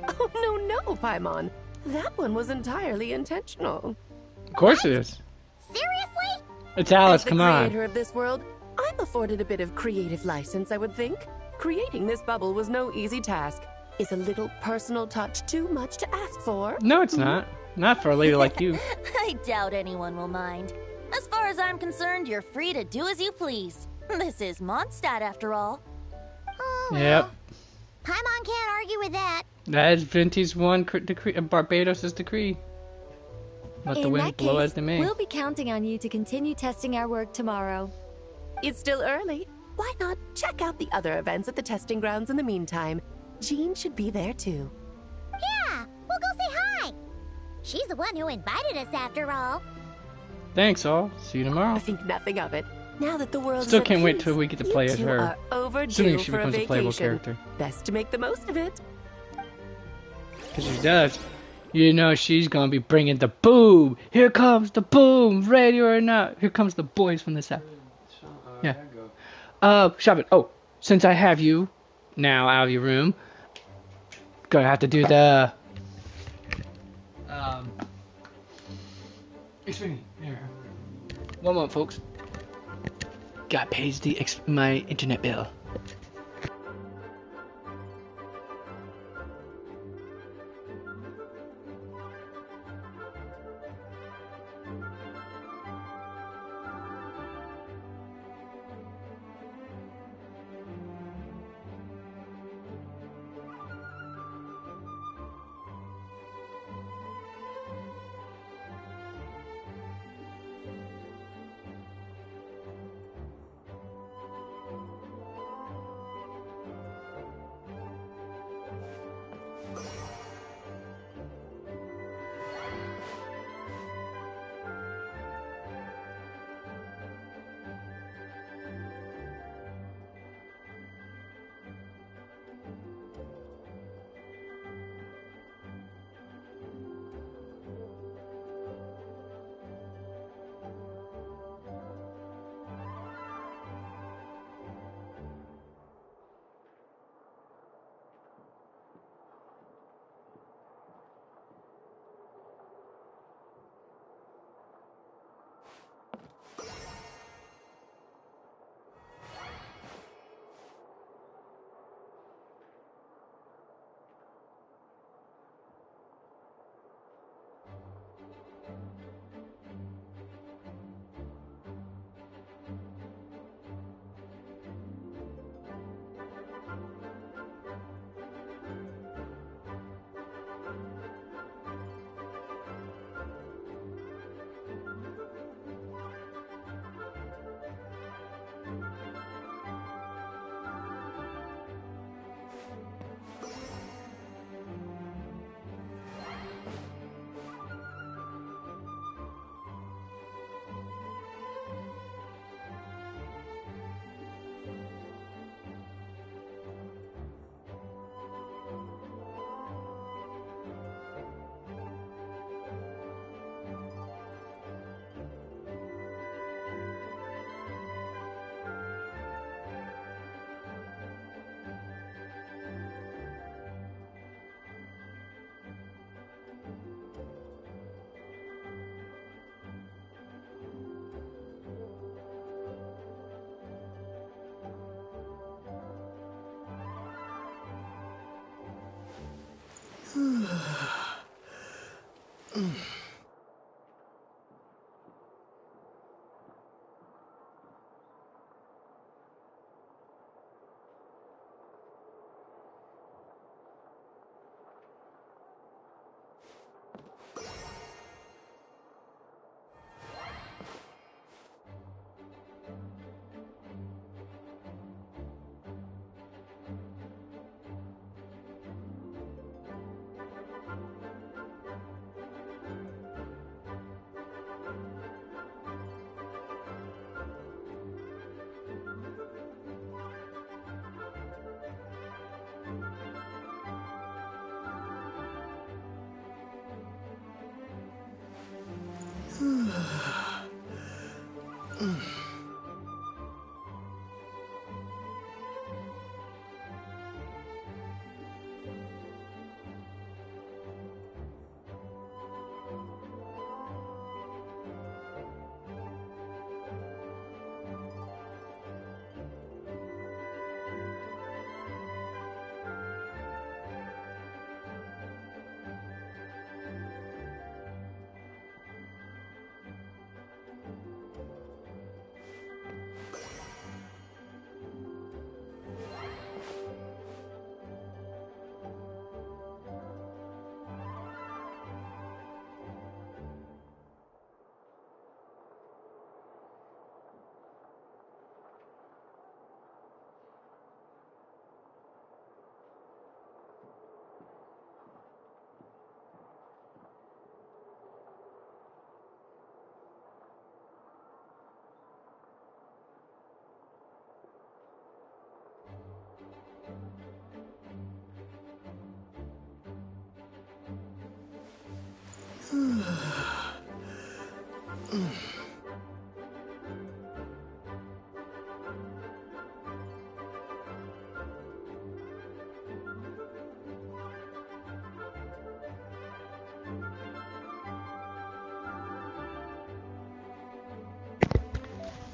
Oh, no, Paimon. That one was entirely intentional. Of course it is. Seriously? It's Alice. As the Come on. creator of this world, I'm afforded a bit of creative license, I would think. Creating this bubble was no easy task. Is a little personal touch too much to ask for? No, it's not. Not for a lady like you. I doubt anyone will mind. As far as I'm concerned, you're free to do as you please. This is Mondstadt, after all. Oh, well. Yep. Paimon can't argue with that. That is Venti's one decree, Barbados' decree. Let the In wind that blow case, as they may. we'll be counting on you to continue testing our work tomorrow. It's still early. Why not check out the other events at the testing grounds in the meantime? Jean should be there too. Yeah, we'll go say hi. She's the one who invited us after all. Thanks, all. See you tomorrow. I think nothing of it. Now that the world Still is at can't wait peace, till we get to you play as two her. are overdue Assuming she for becomes a playable vacation. character. Best to make the most of it. Because she does. You know she's gonna be bringing the boom. Here comes the boom, ready or not. Here comes the boys from the south. Yeah. Shabbat. Oh, since I have you now out of your room, gonna have to do the explain here. One moment, folks. Got pays my internet bill.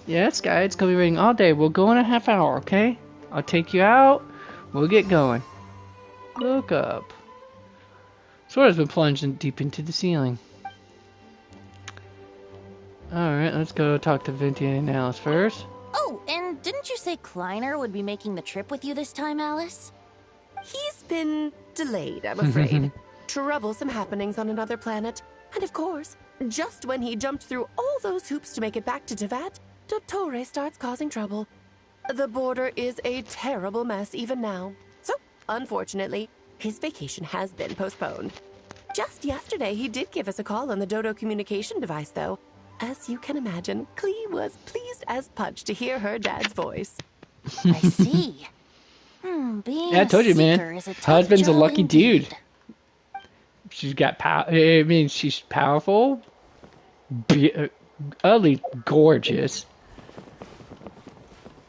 Yes, guys, it's gonna be raining all day. We'll go in a half hour, okay? I'll take you out. We'll get going. Look up. Sora's been plunging deep into the ceiling. Alright, let's go talk to Venti and Alice first. Oh, and didn't you say Kleiner would be making the trip with you this time, Alice? He's been delayed, I'm afraid. Troublesome happenings on another planet. And of course, just when he jumped through all those hoops to make it back to Tevat, Dottore starts causing trouble. The border is a terrible mess even now. So, unfortunately, his vacation has been postponed. Just yesterday, he did give us a call on the Dodo communication device, though. As you can imagine, Klee was pleased as punch to hear her dad's voice. I see. Being Yeah, I told you, man. is a tough Husband's a job lucky indeed. dude. She's got power. I mean, she's powerful, utterly gorgeous,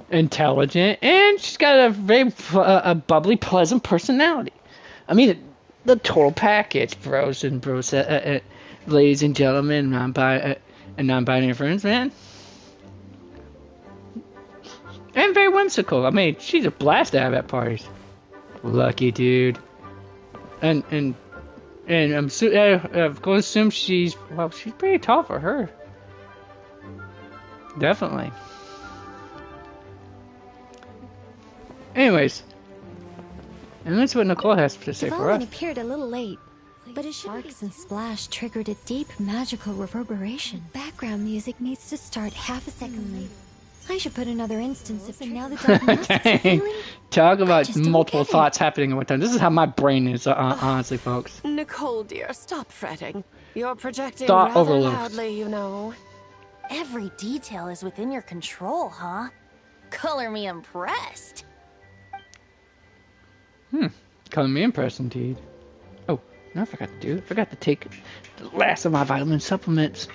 intelligent, and she's got a very a bubbly, pleasant personality. I mean, the total package, bros and bros, ladies and gentlemen, non-binary friends, man. And very whimsical. I mean, she's a blast to have at parties. Lucky dude. And I'm going to assume she's pretty tall for her. Definitely. Anyways, and that's what Nicole has to say for us. Appeared a little late, but his sparks and splash triggered a deep magical reverberation. Background music needs to start half a second late. I should put another instance of now the diagnostics are failing. Talk about multiple thoughts happening at one time. This is how my brain is, honestly, folks. Nicole, dear, stop fretting. You're projecting Thought rather overload. loudly, you know. Every detail is within your control, huh? Color me impressed. Color me impressed, indeed. Oh, no, I forgot to do it. I forgot to take the last of my vitamin supplements.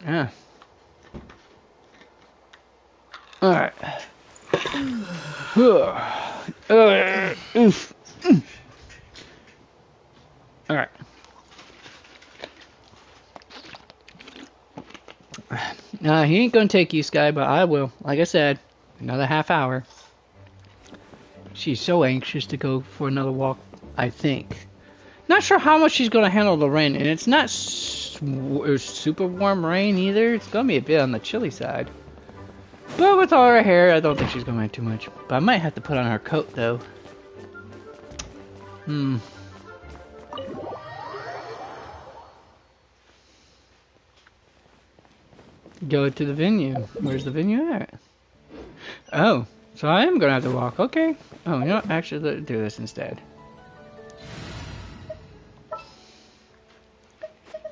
Yeah. Alright. Oof. Alright. He ain't gonna take you, Sky, but I will. Like I said, another half hour. She's so anxious to go for another walk, I think. Not sure how much she's gonna handle the rain, and it's not super warm rain either. It's gonna be a bit on the chilly side. But with all her hair, I don't think she's gonna mind too much. But I might have to put on her coat, though. Go to the venue. Where's the venue at? Oh, so I am gonna have to walk. Okay. Oh, you know what? Actually, let's do this instead.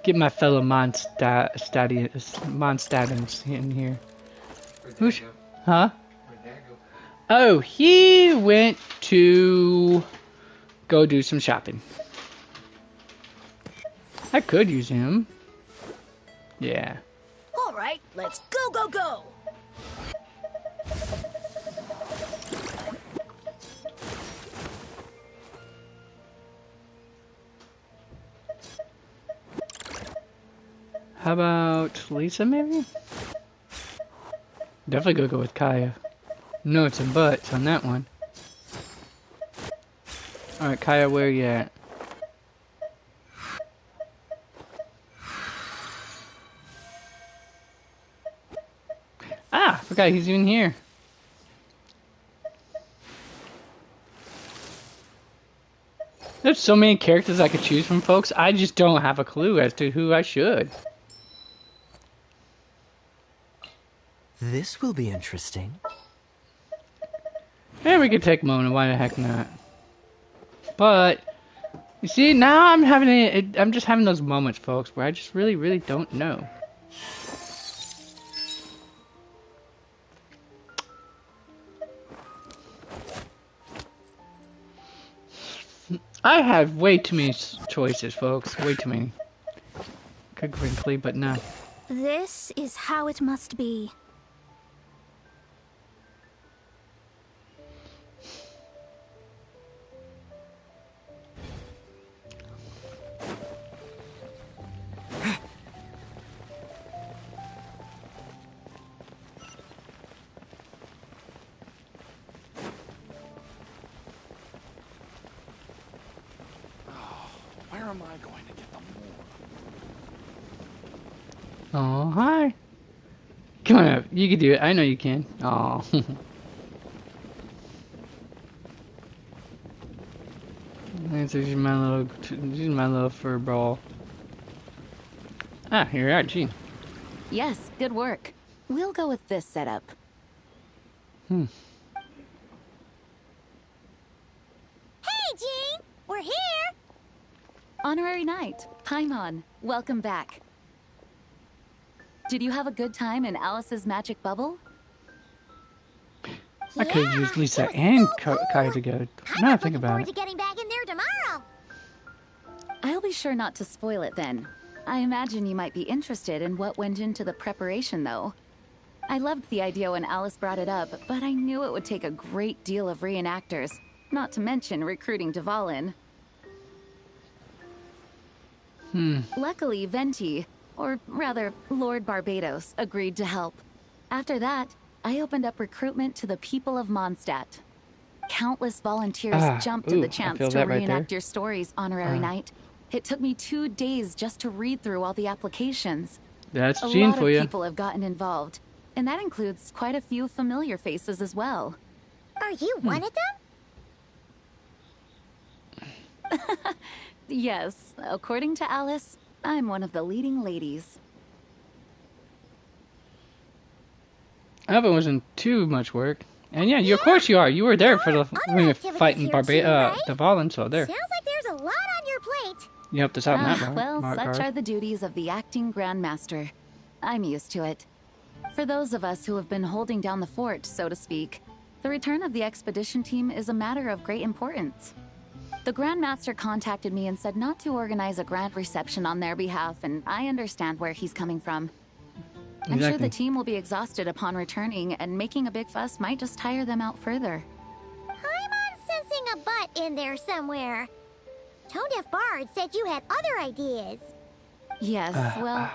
Get my fellow Mondstadtans in here. Who's? Huh? Oh, he went to go do some shopping. I could use him. Yeah. All right, let's go, go, go. How about Lisa, maybe? Definitely gonna go with Kaya. Notes and buts on that one. Alright, Kaya, where you at? Ah, forgot he's even here. There's so many characters I could choose from, folks. I just don't have a clue as to who I should. This will be interesting. Yeah, we could take Mona. Why the heck not? But you see, now I'm just having those moments, folks, where I just really don't know. I have way too many choices, folks. Way too many. Quite frankly, but no. This is how it must be. Where am I going to get them more? Oh, hi. Come on up. You can do it. I know you can. Oh. This is my little fur ball. Ah, here you are, Gene. Yes, good work. We'll go with this setup. Hey, Jean! We're here! Honorary Knight, Paimon, welcome back. Did you have a good time in Alice's magic bubble? I could have used Lisa and Kai to go. Now I think about it. To getting back in there tomorrow. I'll be sure not to spoil it then. I imagine you might be interested in what went into the preparation, though. I loved the idea when Alice brought it up, but I knew it would take a great deal of reenactors, not to mention recruiting Dvalin. Luckily, Venti, or rather, Lord Barbados, agreed to help. After that, I opened up recruitment to the people of Mondstadt. Countless volunteers jumped at the chance to reenact your stories, Honorary Knight. It took me 2 days just to read through all the applications. That's Gene for you. A lot of people have gotten involved, and that includes quite a few familiar faces as well. Are you one of them? Yes, according to Alice, I'm one of the leading ladies. I hope it wasn't too much work. And yeah, of course you are. You were there for the when fighting Dvalin, so there. Sounds like there's a lot on your plate. You helped us out in that part. Well, such are the duties of the acting Grandmaster. I'm used to it. For those of us who have been holding down the fort, so to speak, the return of the expedition team is a matter of great importance. The Grandmaster contacted me and said not to organize a grand reception on their behalf, and I understand where he's coming from. I'm sure the team will be exhausted upon returning, and making a big fuss might just tire them out further. I'm sensing a butt in there somewhere. Tone-deaf Bard said you had other ideas. Yes, well,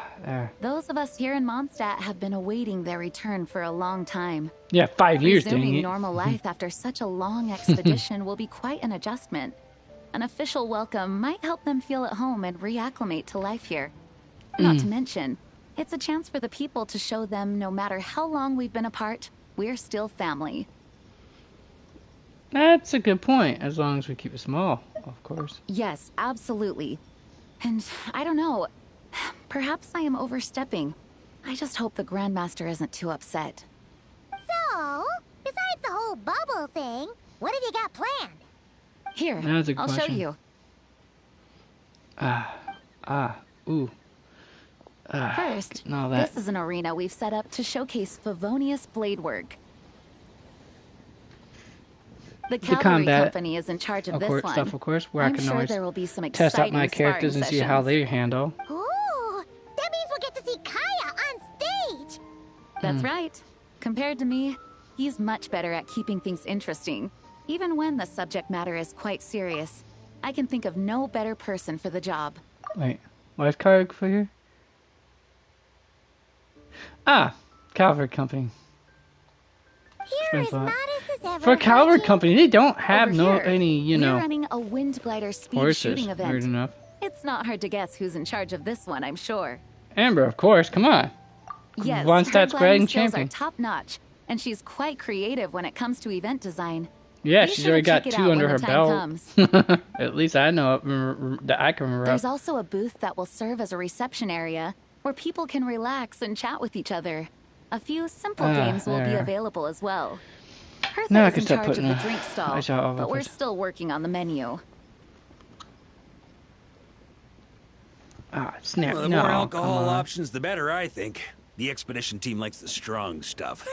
those of us here in Mondstadt have been awaiting their return for a long time. Yeah, 5 years, dang it. Resuming normal life after such a long expedition will be quite an adjustment. An official welcome might help them feel at home and reacclimate to life here. Not to mention, it's a chance for the people to show them no matter how long we've been apart, we're still family. That's a good point, as long as we keep it small, of course. Yes, absolutely. And I don't know, perhaps I am overstepping. I just hope the Grandmaster isn't too upset. So, besides the whole bubble thing, what have you got planned? Here, I'll show you. First, this is an arena we've set up to showcase Favonius blade work. The Cavalry Company is in charge of this one. Of course, where I'm I can sure always there will be some test out my characters and see how they handle. Ooh, that means we'll get to see Kaya on stage. That's right. Compared to me, he's much better at keeping things interesting, even when the subject matter is quite serious. I can think of no better person for the job. Wait, why is Kaya for here? Cavalry Company. Here is modest as ever. For Cavalry Company, they don't have We're running a wind glider speed shooting event. Weird enough. It's not hard to guess who's in charge of this one, I'm sure. Amber, of course. Come on. Yes, Mondstadt's her grading skills champion. are top notch, and she's quite creative when it comes to event design. Yeah, Be she's sure already to got check it 2 out under when her the time belt. comes. At least I know that I can remember. There's also a booth that will serve as a reception area where people can relax and chat with each other. A few simple games will be available as well. Hertha is in charge of the drink stall, but we're still working on the menu. Snap. Well, the more alcohol options, the better, I think. The expedition team likes the strong stuff.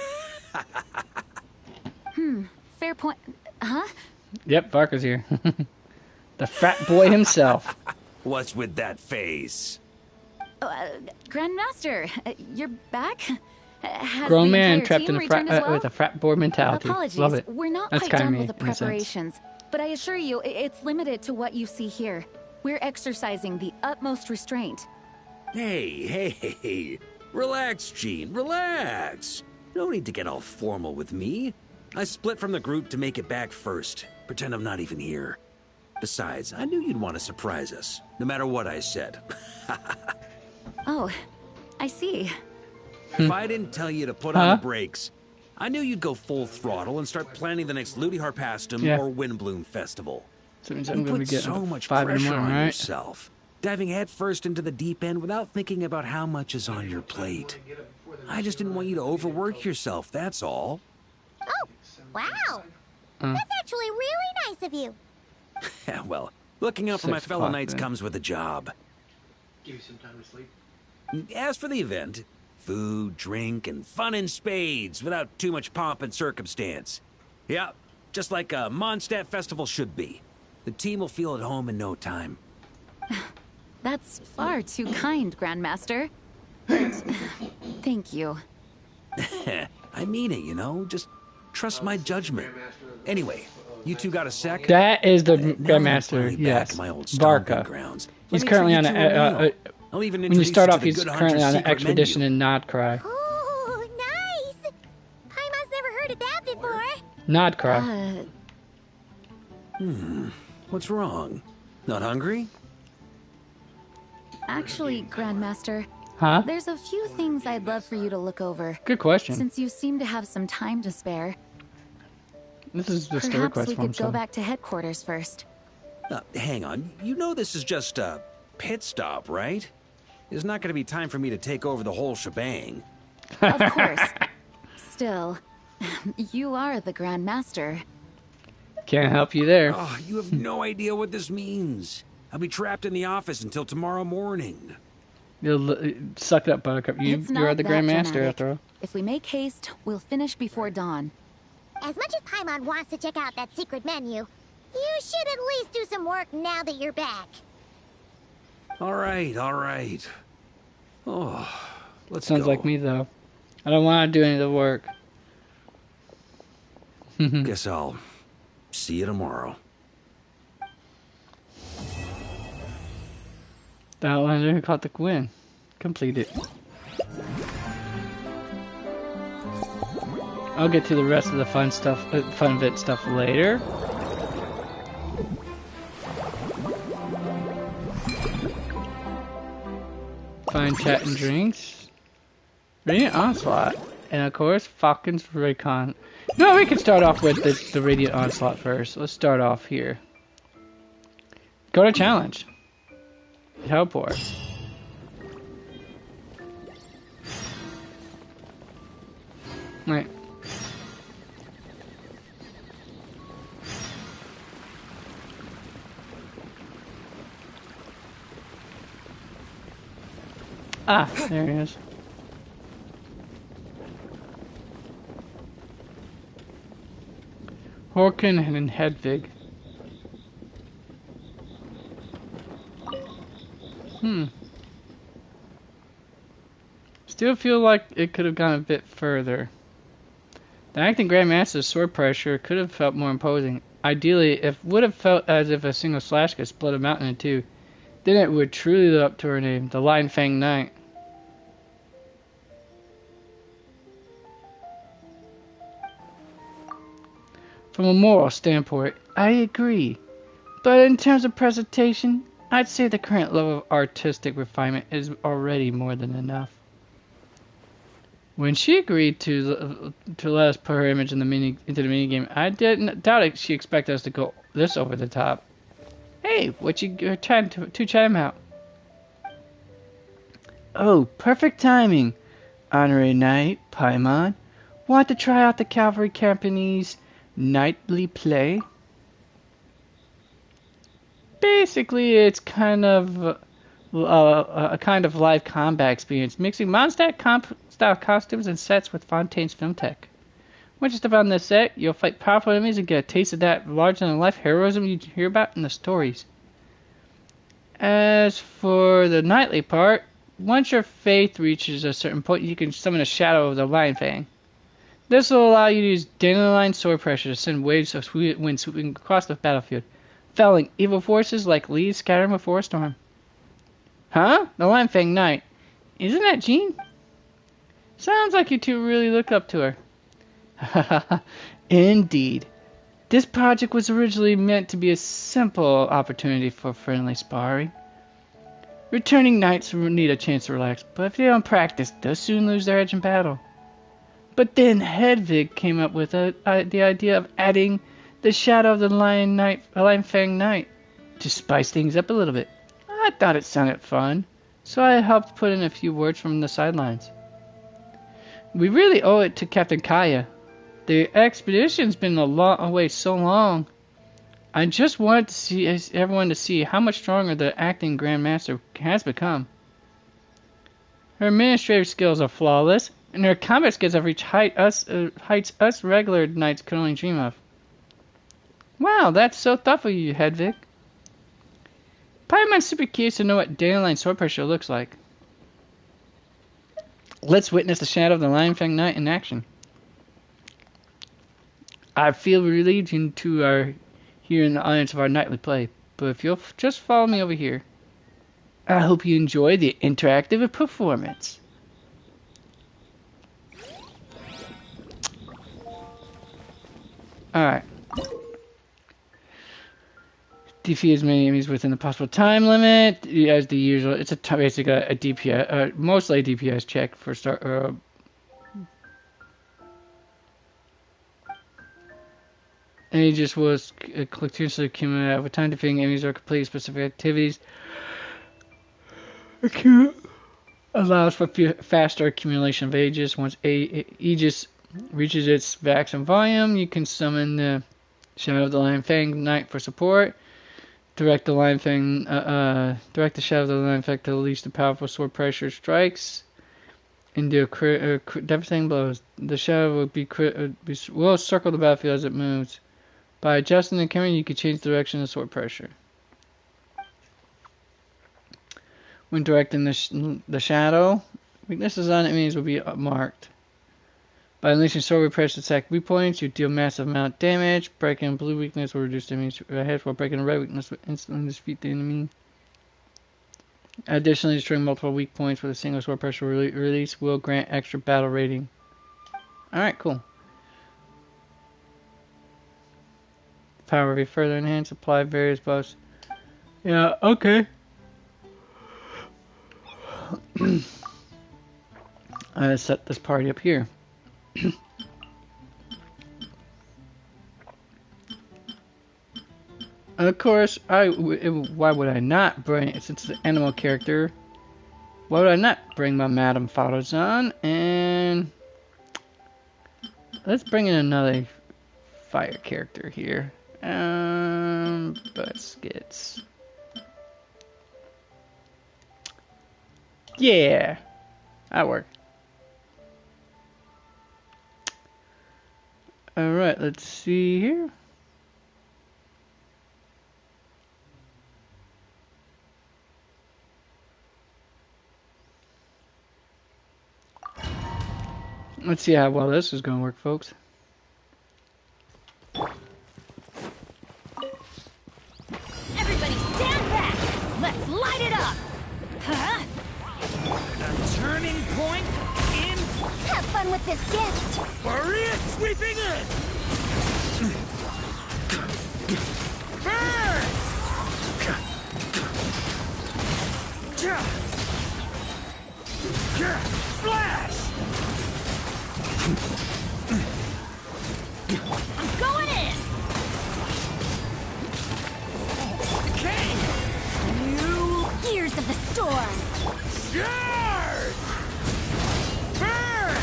Fair point. Huh? Yep, Varka's here. The frat boy himself. What's with that face? Grandmaster, you're back? Has Grown the man entire trapped team in a returned as well? with a frat boy mentality. Apologies, Love it. we're not That's quite kinda done me, with the in a sense. preparations, but I assure you, it's limited to what you see here. We're exercising the utmost restraint. Hey. Relax, Gene, relax. No need to get all formal with me. I split from the group to make it back first. Pretend I'm not even here. Besides, I knew you'd want to surprise us, no matter what I said. Oh, I see. If I didn't tell you to put on the brakes, I knew you'd go full throttle and start planning the next Ludi Harpastum or Windbloom Festival. So it means You I'm going to put be getting so much 5 in the pressure morning, on right? yourself, diving headfirst into the deep end without thinking about how much is on your plate. I just didn't want you to overwork yourself, that's all. Oh, wow. That's actually really nice of you. Yeah, well, looking out for my 6 fellow o'clock knights then. comes with a job. Give you some time to sleep. As for the event, food, drink, and fun in spades without too much pomp and circumstance. Yeah, just like a Mondstadt festival should be. The team will feel at home in no time. That's far too kind, Grandmaster. But, thank you. I mean it, you know? Just trust my judgment. Anyway, you two got a sec? That is the Now I'm Grandmaster, finally back yes. in my old stomping Varka. grounds. He's Let me currently treat on you to a meal. a I'll even when you introduce start to off, the he's Good currently Hunter's on an secret expedition menu. in Nodcry. Ooh, nice. Paimon's never heard of that before. Nodcry. What's wrong? Not hungry? Actually, Grandmaster, Huh? there's a few things I'd love for you to look over. Good question. Since you seem to have some time to spare, This is just a perhaps request we from could go someone. back to headquarters first. Hang on. You know this is just a pit stop, right? There's not going to be time for me to take over the whole shebang. Of course. Still, you are the Grandmaster. Can't help you there. Oh, you have no idea what this means. I'll be trapped in the office until tomorrow morning. You'll suck it up, Buttercup. It's You not are the that Grandmaster, dramatic. after all. If we make haste, we'll finish before dawn. As much as Paimon wants to check out that secret menu, you should at least do some work now that you're back. All right. Oh, let's Sounds go. like me, though. I don't want to do any of the work. Guess I'll see you tomorrow. The Outlander who caught the win. Completed. I'll get to the rest of the fun bit stuff later. Find chat and drinks. Radiant Onslaught. And of course, Falcon's Recon. No, we can start off with the Radiant Onslaught first. Let's start off here. Go to challenge. Teleport. Right. Ah, there he is. Horkin and Hedvig. Still feel like it could have gone a bit further. The acting Grandmaster's sword pressure could have felt more imposing. Ideally, it would have felt as if a single slash could split a mountain in two. Then it would truly live up to her name, the Lion Fang Knight. From a moral standpoint, I agree. But in terms of presentation, I'd say the current level of artistic refinement is already more than enough. When she agreed to let us put her image in into the minigame, I didn't doubt she expected us to go this over the top. Hey, what you trying to chime out? Oh, perfect timing. Honorary Knight, Paimon. Want to try out the Cavalry Company's nightly play? Basically, it's kind of a kind of live combat experience, mixing Mondstadt style costumes and sets with Fontaine's film tech. Once you step on this set, you'll fight powerful enemies and get a taste of that larger-than-life heroism you hear about in the stories. As for the nightly part, once your faith reaches a certain point, you can summon a shadow of the Lion Fang. This will allow you to use dandelion sword pressure to send waves of wind sweeping across the battlefield, felling evil forces like leaves scattering before a storm. Huh? The Lion Fang Knight. Isn't that Jean? Sounds like you two really look up to her. Indeed. This project was originally meant to be a simple opportunity for friendly sparring. Returning knights need a chance to relax, but if they don't practice, they'll soon lose their edge in battle. But then Hedvig came up with the idea of adding the shadow of the Lion Fang Knight to spice things up a little bit. I thought it sounded fun, so I helped put in a few words from the sidelines. We really owe it to Captain Kaya. The expedition's been away so long. I just wanted to see everyone to see how much stronger the acting Grandmaster has become. Her administrative skills are flawless, and her combat skills have reached heights us regular knights could only dream of. Wow, that's so thoughtful of you, Hedvig. Paimon's super curious to know what dandelion sword pressure looks like. Let's witness the shadow of the Lion Fang Knight in action. I feel relieved you two are here in the audience of our nightly play, but if you'll just follow me over here, I hope you enjoy the interactive performance. Alright. Defeat as many enemies within the possible time limit as the usual. It's basically a DPS, mostly a DPS check for start. And he just was continuously accumulate over time, defeating enemies or completing specific activities. Allows for faster accumulation of Aegis. Once Aegis reaches its maximum volume, you can summon the Shadow of the Lion Fang Knight for support. Direct the Shadow of the Lion Fang to release the powerful sword pressure strikes and do devastating blows. The shadow will circle the battlefield as it moves. By adjusting the camera, you can change the direction of sword pressure. When directing the shadow, weaknesses on enemies will be marked. By unleashing sword pressure attack weak points, you deal massive amount of damage. Breaking blue weakness will reduce damage ahead, while breaking a red weakness will instantly defeat the enemy. Additionally, destroying multiple weak points with a single sword pressure release will grant extra battle rating. Alright, cool. Power will be further enhanced. Apply various buffs. Yeah, okay. I set this party up here. Of course, why would I not bring, since it's an animal character, why would I not bring my Madame Falazan? And let's bring in another fire character here. Baskets. Yeah, that worked. Alright, let's see here. Let's see how well this is going to work, folks. Everybody stand back! Let's light it up! Huh? A turning point in... Have fun with this gift! Maria sweeping in! Burn! Flash! I'm going in! King! You... Gears of the storm! Charge! Burn!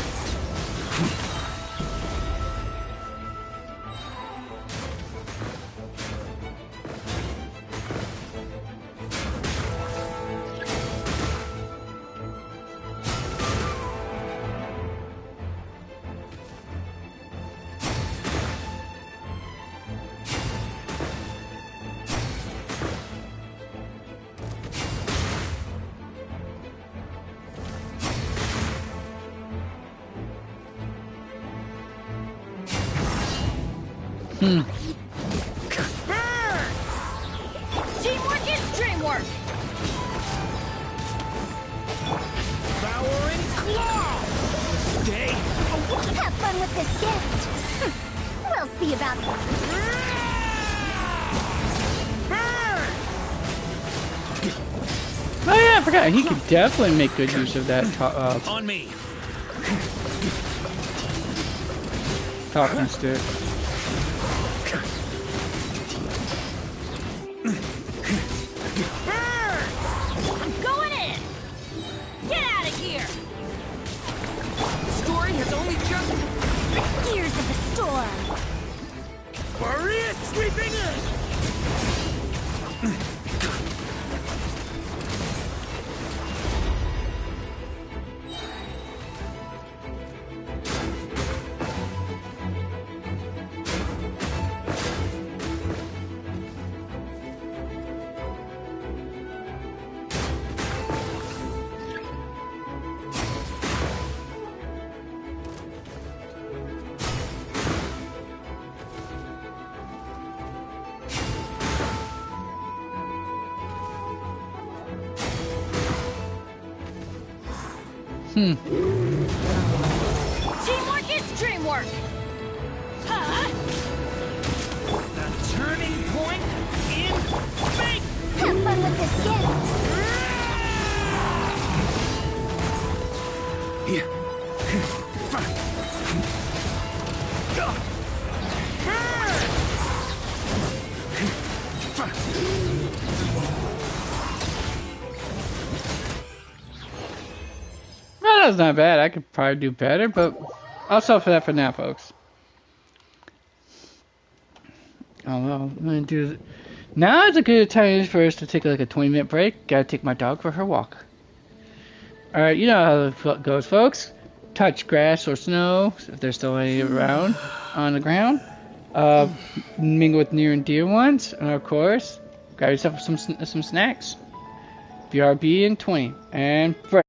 Hmm. Burn! Teamwork is dreamwork. Devouring claw! Stay. Have fun with this gift. We'll see about that. Burn! Oh yeah, I forgot. He could definitely make good use of that On me. talking stick. Burn! I'm going in. Get out of here. The story has only just... Gears of the storm. Barrier sweeping in. Teamwork is dreamwork. Huh? The turning point in fate. Have fun with this gift. Well, that's not bad. I could probably do better, but I'll settle for that for now, folks. Oh well, I'm gonna do. Now is a good time for us to take like a 20-minute break. Gotta take my dog for her walk. Alright, you know how it goes, folks. Touch grass or snow, if there's still any around on the ground. Mingle with near and dear ones, and of course, grab yourself some snacks. BRB in 20, and break.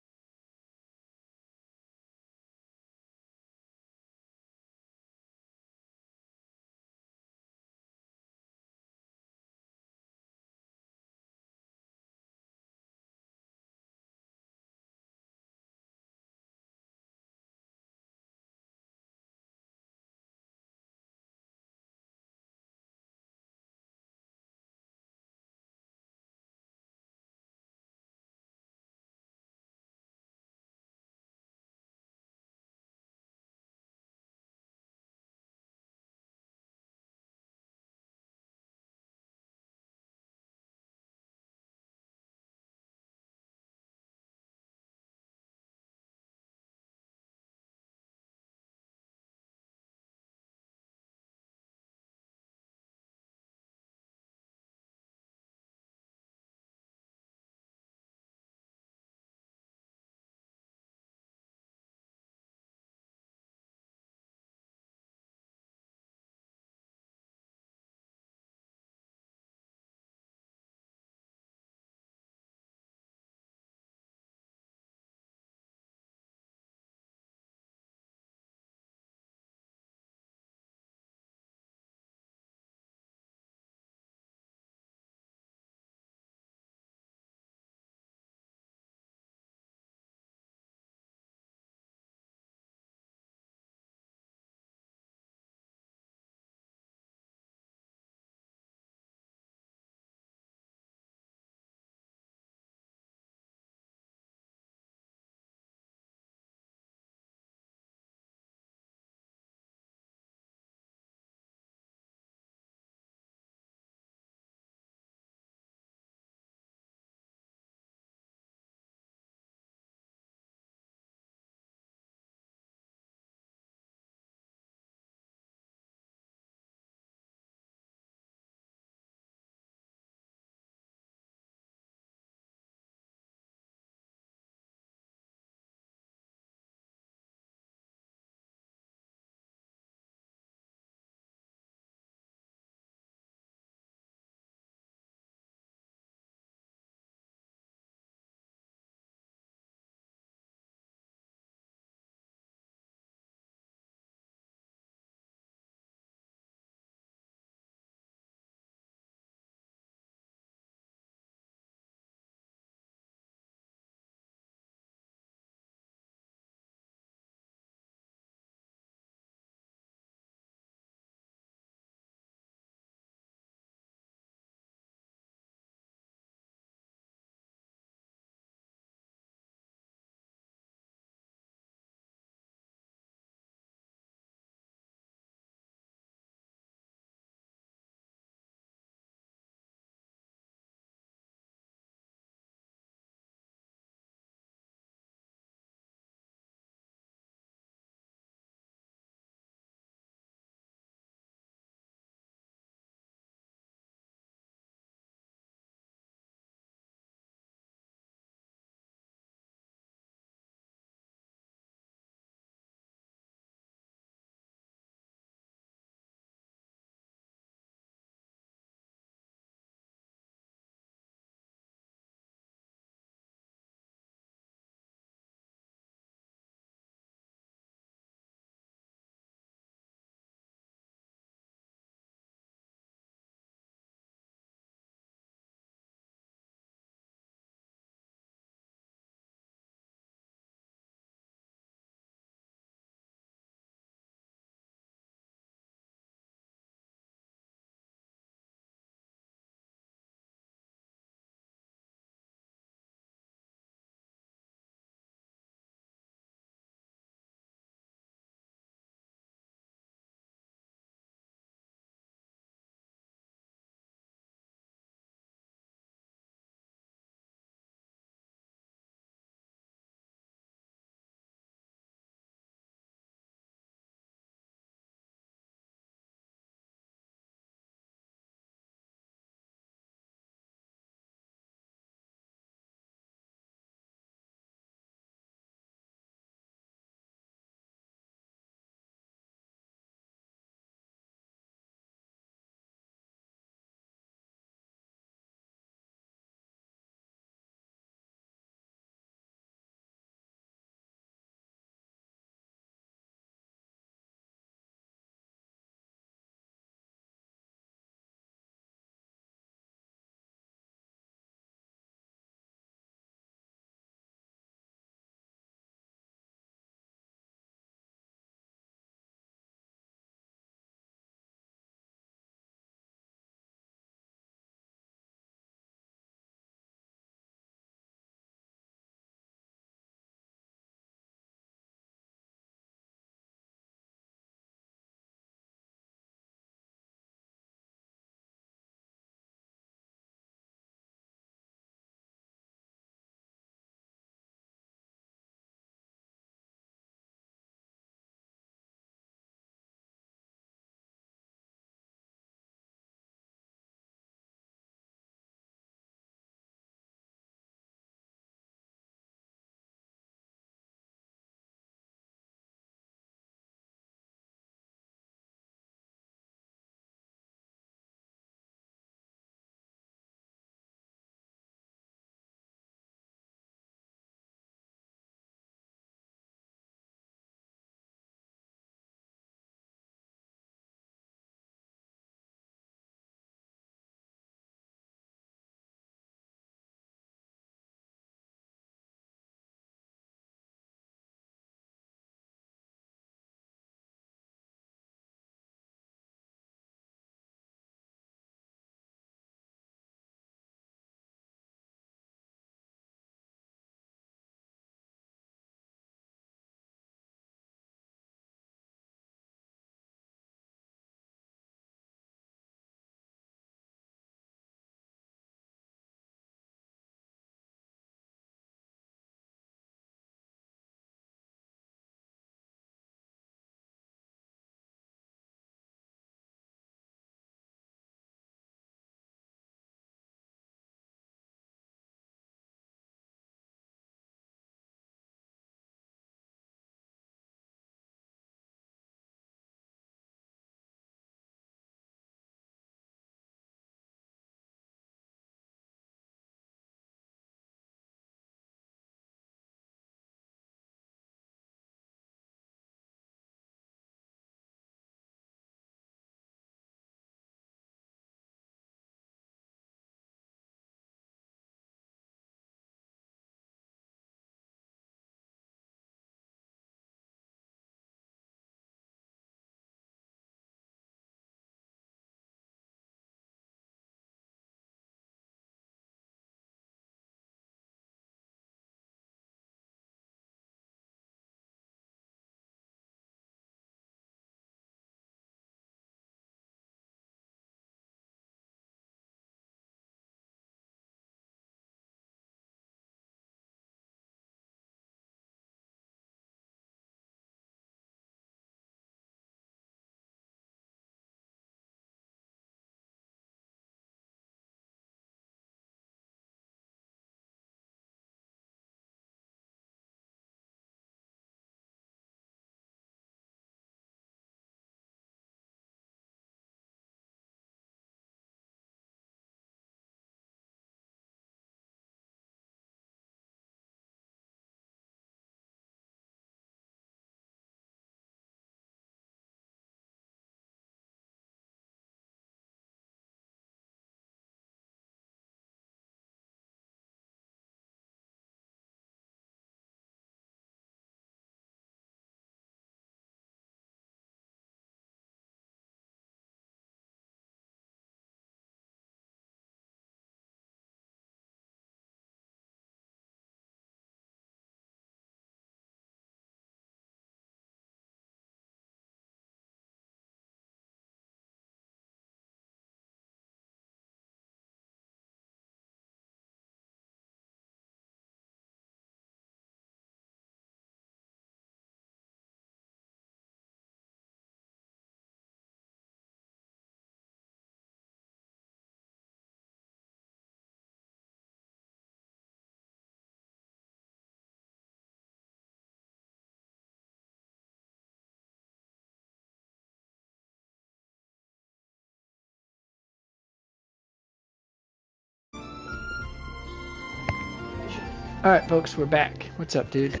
Alright, folks, we're back. What's up, dude?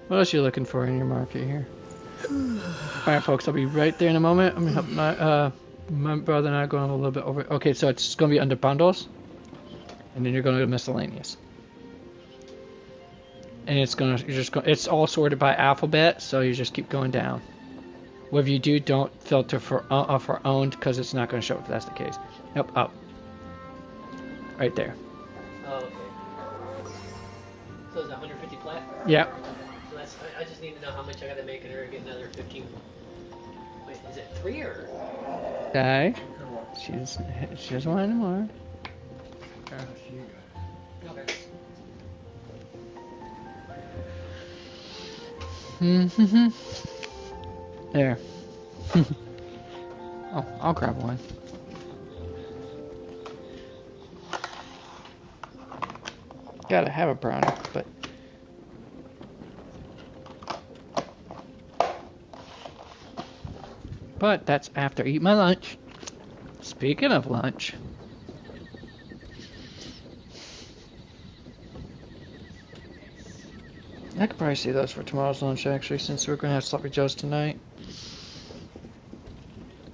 What else are you looking for in your market here? Alright, folks, I'll be right there in a moment. I'm gonna help my brother and I going a little bit over. Okay, so it's gonna be under bundles, and then you're gonna go to miscellaneous, and it's all sorted by alphabet, so you just keep going down. Whatever you do, don't filter for owned, because it's not gonna show if that's the case. Yep, up, right there. Oh, okay. So it's 150 flat? Yep. I just need to know how much I gotta make in order to get another 15. Wait, is it 3 or? Okay. She doesn't want any more. Okay. There. Oh, I'll grab one. Gotta have a brownie, but that's after I eat my lunch. Speaking of lunch, I could probably see those for tomorrow's lunch, actually, since we're gonna have sloppy joes tonight.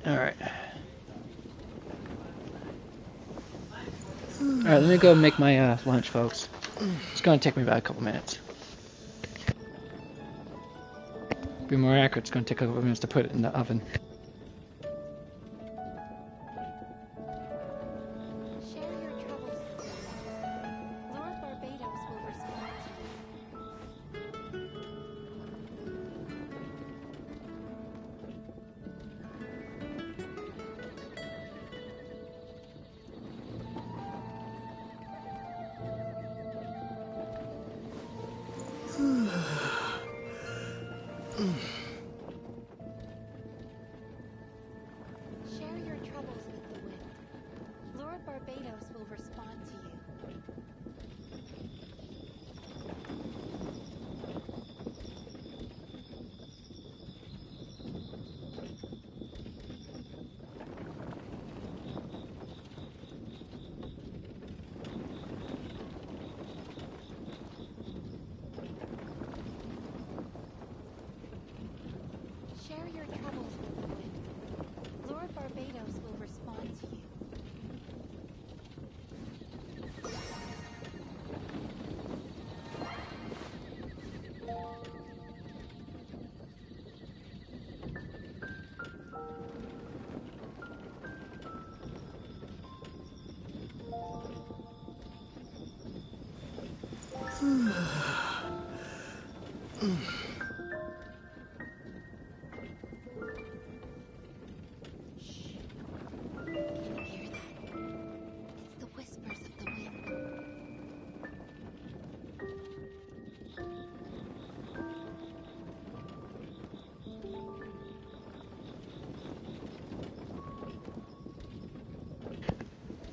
Alright. Alright, let me go make my lunch, folks. It's gonna take me about a couple minutes. To be more accurate, it's gonna take a couple minutes to put it in the oven.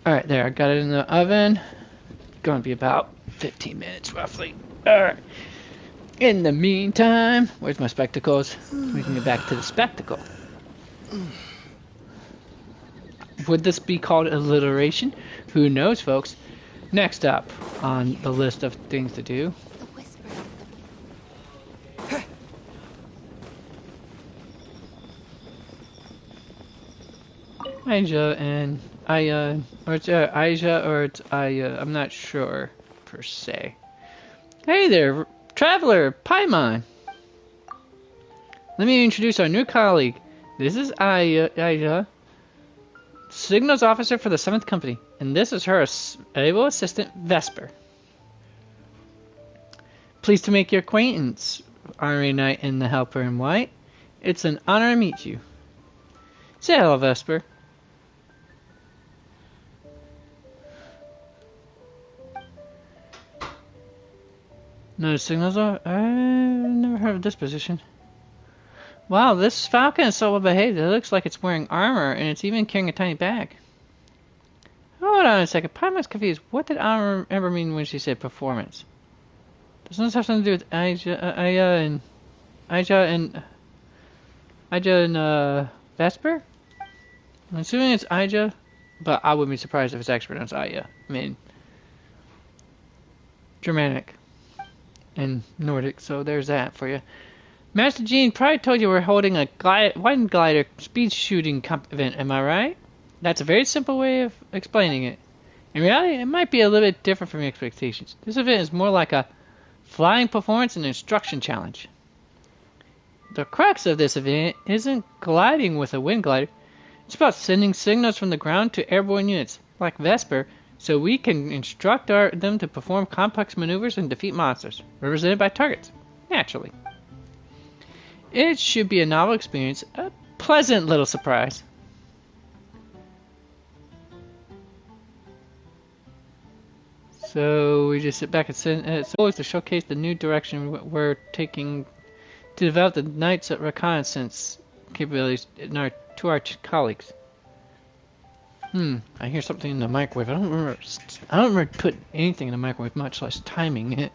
Alright, there, I got it in the oven. Gonna be about 15 minutes roughly. Alright. In the meantime, where's my spectacles? We can get back to the spectacle. Would this be called alliteration? Who knows, folks? Next up on the list of things to do. Aja and Aya, or it's Aja or it's Aya, I'm not sure per se. Hey there, traveler, Paimon. Let me introduce our new colleague. This is Aja, Signals Officer for the 7th Company, and this is her able assistant, Vesper. Pleased to make your acquaintance, Honorary Knight and the Helper in White. It's an honor to meet you. Say hello, Vesper. No signals are? I've never heard of this position. Wow, this falcon is so well behaved. It looks like it's wearing armor, and it's even carrying a tiny bag. Hold on a second. Paimon's confused. What did Amber mean when she said performance? Doesn't this have something to do with Aja and Vesper? I'm assuming it's Aja, but I wouldn't be surprised if it's actually pronounced Aya. I mean, Germanic and Nordic, so there's that for you. Master Jean probably told you we're holding a wide glider speed shooting event, am I right? That's a very simple way of explaining it. In reality, it might be a little bit different from your expectations. This event is more like a flying performance and instruction challenge. The crux of this event isn't gliding with a wind glider. It's about sending signals from the ground to airborne units, like Vesper, so we can instruct them to perform complex maneuvers and defeat monsters, represented by targets, naturally. It should be a novel experience, a pleasant little surprise. So we just sit back and send it's always to showcase the new direction we're taking to develop the Knights at reconnaissance capabilities to our colleagues. I hear something in the microwave. I don't remember putting anything in the microwave, much less timing it.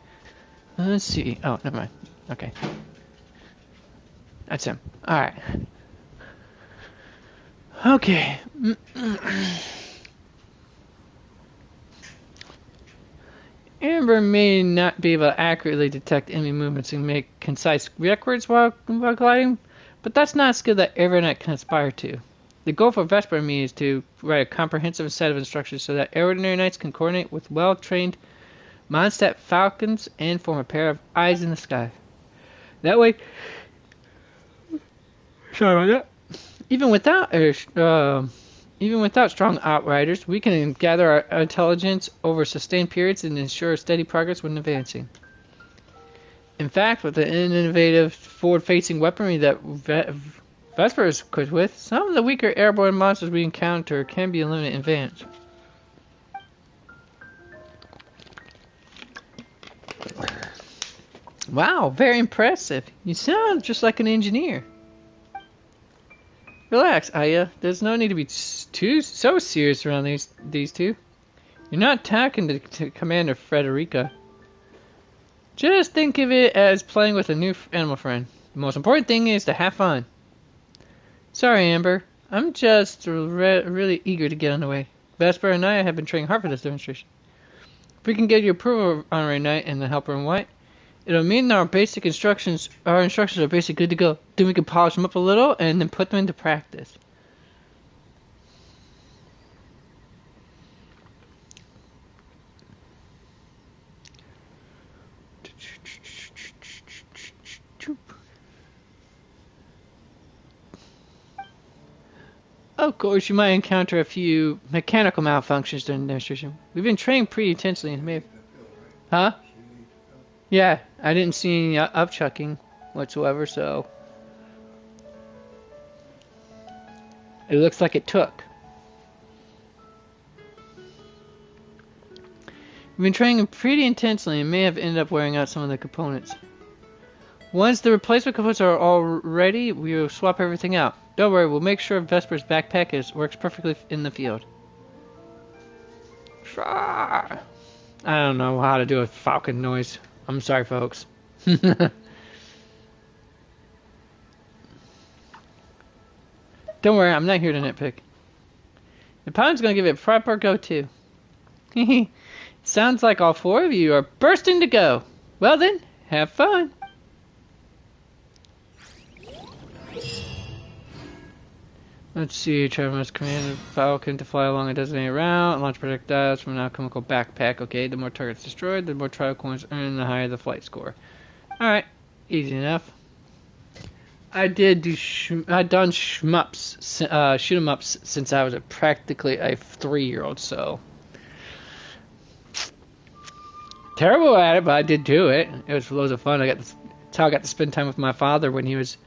Let's see. Oh, never mind. Okay. That's him. Alright. Okay. Amber may not be able to accurately detect enemy movements and make concise records while gliding, but that's not a skill that every knight can aspire to. The goal for Vesper and me is to write a comprehensive set of instructions so that ordinary knights can coordinate with well-trained Mondstadt falcons and form a pair of eyes in the sky. That way, sorry about that. Even without strong outriders, we can gather our intelligence over sustained periods and ensure steady progress when advancing. In fact, with the innovative forward-facing weaponry that Vesper is equipped with, some of the weaker airborne monsters we encounter can be eliminated in advance. Wow, very impressive. You sound just like an engineer. Relax, Aya. There's no need to be so serious around these two. You're not talking to Commander Frederica. Just think of it as playing with a new animal friend. The most important thing is to have fun. Sorry, Amber. I'm just really eager to get underway. Vesper and I have been training hard for this demonstration. If we can get your approval, Honorary Knight and the Helper in White, it'll mean our instructions are basically good to go. Then we can polish them up a little and then put them into practice. Of course, you might encounter a few mechanical malfunctions during the demonstration. We've been training pretty intensely and may have... Huh? Yeah, I didn't see any upchucking whatsoever, so... It looks like it took. We've been training pretty intensely and may have ended up wearing out some of the components. Once the replacement components are all ready, we will swap everything out. Don't worry, we'll make sure Vesper's backpack works perfectly in the field. I don't know how to do a falcon noise. I'm sorry, folks. Don't worry, I'm not here to nitpick. The pilot's gonna give it a proper go too. Sounds like all four of you are bursting to go. Well then, have fun. Let's see, Trevor must command the Falcon to fly along a designated route, launch projectiles from an alchemical backpack. Okay, the more targets destroyed, the more trial coins earned, the higher the flight score. Alright, easy enough. I did do I'd done shmups, shoot 'em ups since I was practically a 3-year-old, so terrible at it, but I did do it. It was loads of fun. That's how I got to spend time with my father when he was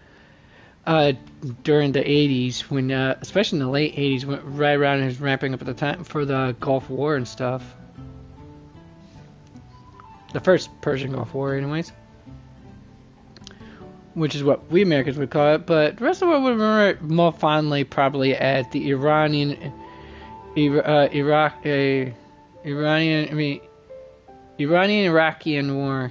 during the 80s, when especially in the late 80s, when, right around his ramping up at the time for the Gulf War and stuff. The first Persian Gulf War, anyways. Which is what we Americans would call it, but the rest of the world would remember it more fondly probably as the Iranian-Iraqian War.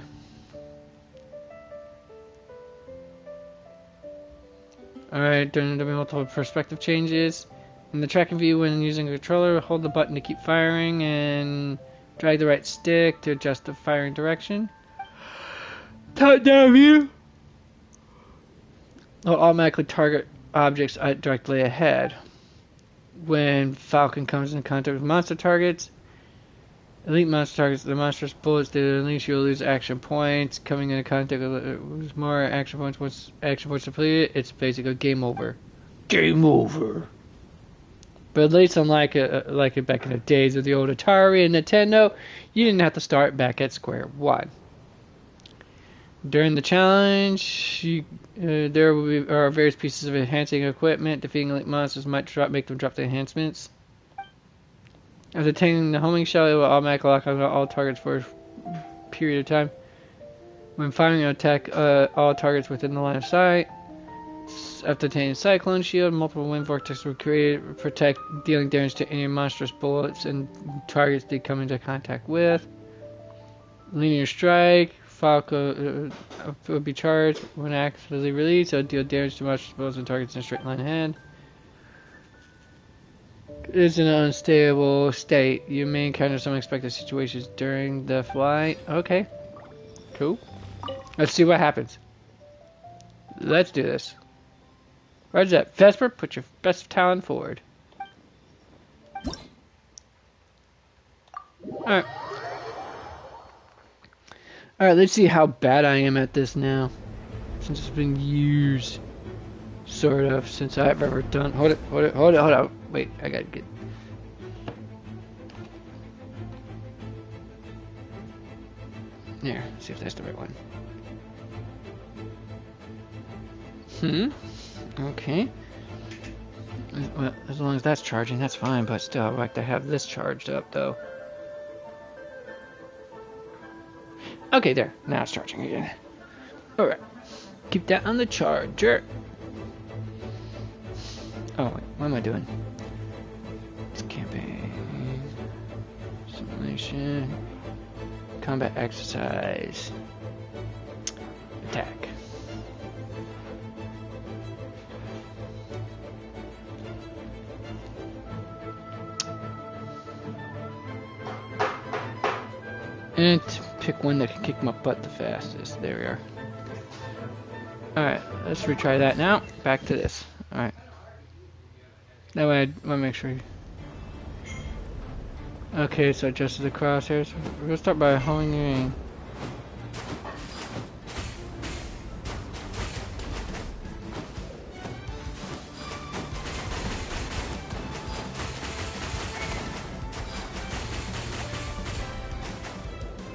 Alright, during the multiple perspective changes. In the track and view when using a controller, hold the button to keep firing and drag the right stick to adjust the firing direction. Top down view will automatically target objects directly ahead. When Falcon comes in contact with monster targets, elite monster targets, the monstrous bullets that unleash, you'll lose action points. Coming into contact with more action points, once action points depleted, it's basically game over. Game over. But at least unlike like it back in the days of the old Atari and Nintendo, you didn't have to start back at square one. During the challenge, there are various pieces of enhancing equipment. Defeating elite monsters might make them drop the enhancements. After attaining the homing shell, it will automatically lock on all targets for a period of time. When firing an attack, all targets within the line of sight. After attaining Cyclone Shield, multiple wind vortexes were created to protect, dealing damage to any monstrous bullets and targets they come into contact with. Linear Strike. Falco will be charged when actively released. It'll deal damage to monstrous bullets and targets in a straight line ahead. It's in an unstable state. You may encounter some unexpected situations during the flight. Okay. Cool. Let's see what happens. Let's do this. Roger that. Vesper, put your best talon forward. Alright. Alright, let's see how bad I am at this now. Since it's been used. Sort of, since I've ever done. Hold it. Wait, I gotta get. There, see if that's the right one. Okay. Well, as long as that's charging, that's fine, but still, I'd like to have this charged up, though. Okay, there. Now it's charging again. Alright. Keep that on the charger. Oh, wait. What am I doing? It's campaign. Simulation. Combat exercise. Attack. And pick one that can kick my butt the fastest. There we are. Alright, let's retry that now. Back to this. Alright. That way I want to make sure. Okay, so adjusted the crosshairs. We're going to start by homing in.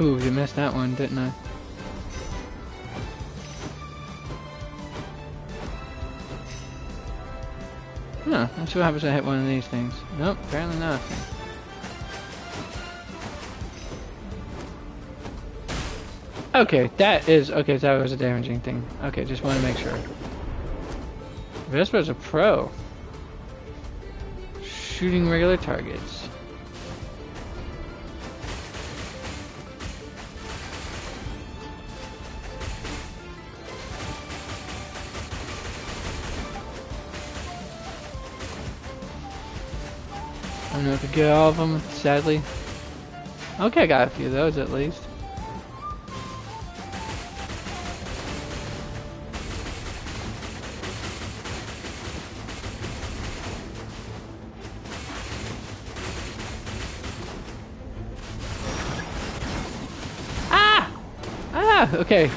Ooh, you missed that one, didn't I? Huh, let's see what happens if I hit one of these things. Nope, apparently nothing. Okay, that was a damaging thing. Okay, just want to make sure. Vesper's a pro. Shooting regular targets. don't know if I get all of them, sadly. Okay, I got a few of those at least. Okay.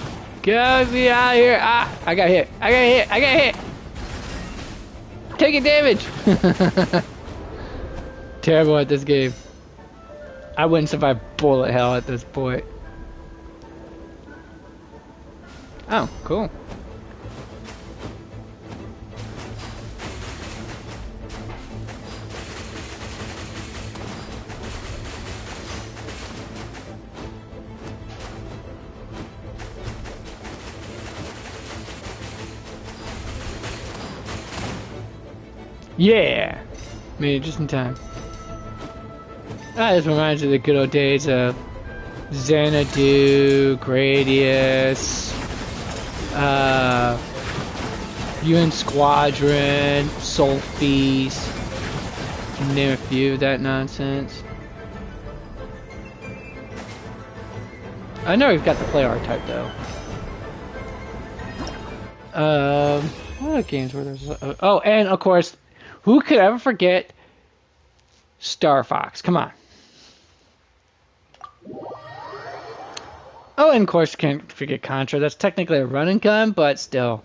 Get me out of here. I got hit. I got hit. I got hit. Taking damage. Terrible at this game. I wouldn't survive bullet hell at this point. Oh, cool. Yeah! Made it just in time. This reminds me of the good old days of Xanadu, Gradius, UN Squadron, Soul Feast, name a few of that nonsense. I know we've got the play archetype though. What other games were there? Oh, and of course, who could ever forget Star Fox? Come on. Oh, and of course, you can't forget Contra. That's technically a run and gun, but still.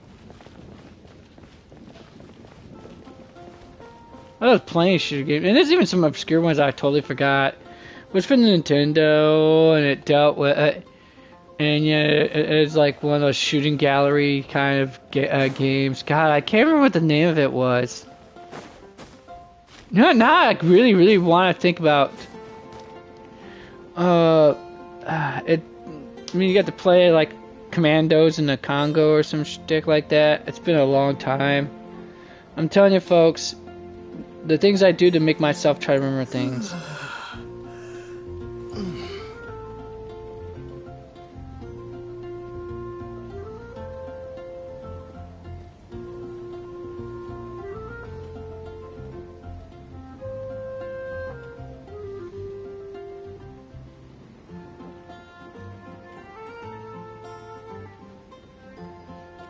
I was playing shooter games, and there's even some obscure ones I totally forgot. It was for the Nintendo, and it dealt with, and yeah, it's like one of those shooting gallery kind of games. God, I can't remember what the name of it was. No, now I really, really want to think about. I mean, you got to play like Commandos in the Congo or some shtick like that. It's been a long time. I'm telling you, folks, the things I do to make myself try to remember things.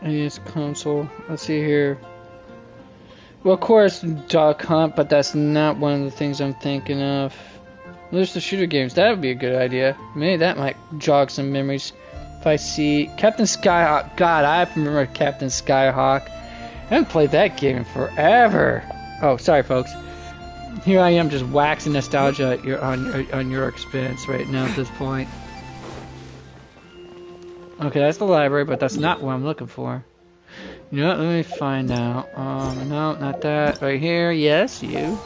NES console. Let's see here. Well, of course, Duck Hunt, but that's not one of the things I'm thinking of. There's the shooter games. That would be a good idea. Maybe that might jog some memories. If I see Captain Skyhawk. God, I remember Captain Skyhawk. I haven't played that game in forever. Oh, sorry, folks. Here I am just waxing nostalgia on your expense right now at this point. Okay, that's the library, but that's not what I'm looking for. You know what? Let me find out. No, not that. Right here. Yes, you.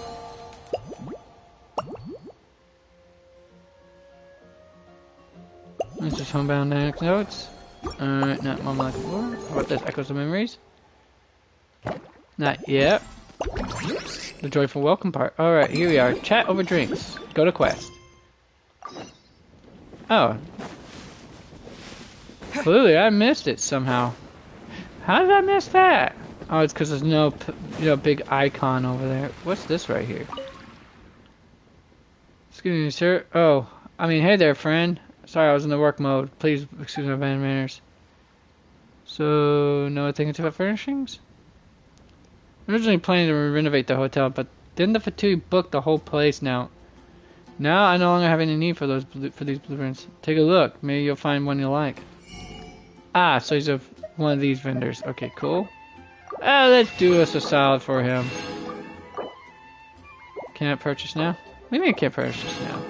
This is homebound anecdotes. Alright, not what I'm looking for. How about this? Echoes of memories? Not yet. The joyful welcome part. Alright, here we are. Chat over drinks. Go to quest. Oh. Clearly, I missed it somehow. How did I miss that? Oh, it's because there's no, big icon over there. What's this right here? Excuse me, sir. Oh, I mean, hey there, friend. Sorry, I was in the work mode. Please excuse my bad manners. So, no thinking about furnishings? Originally planning to renovate the hotel, but then the Fatui booked the whole place now. Now I no longer have any need for these blueprints. Take a look. Maybe you'll find one you like. Ah, so he's one of these vendors. Okay, cool. Let's do us a solid for him. Can I purchase now? Maybe I can't purchase now.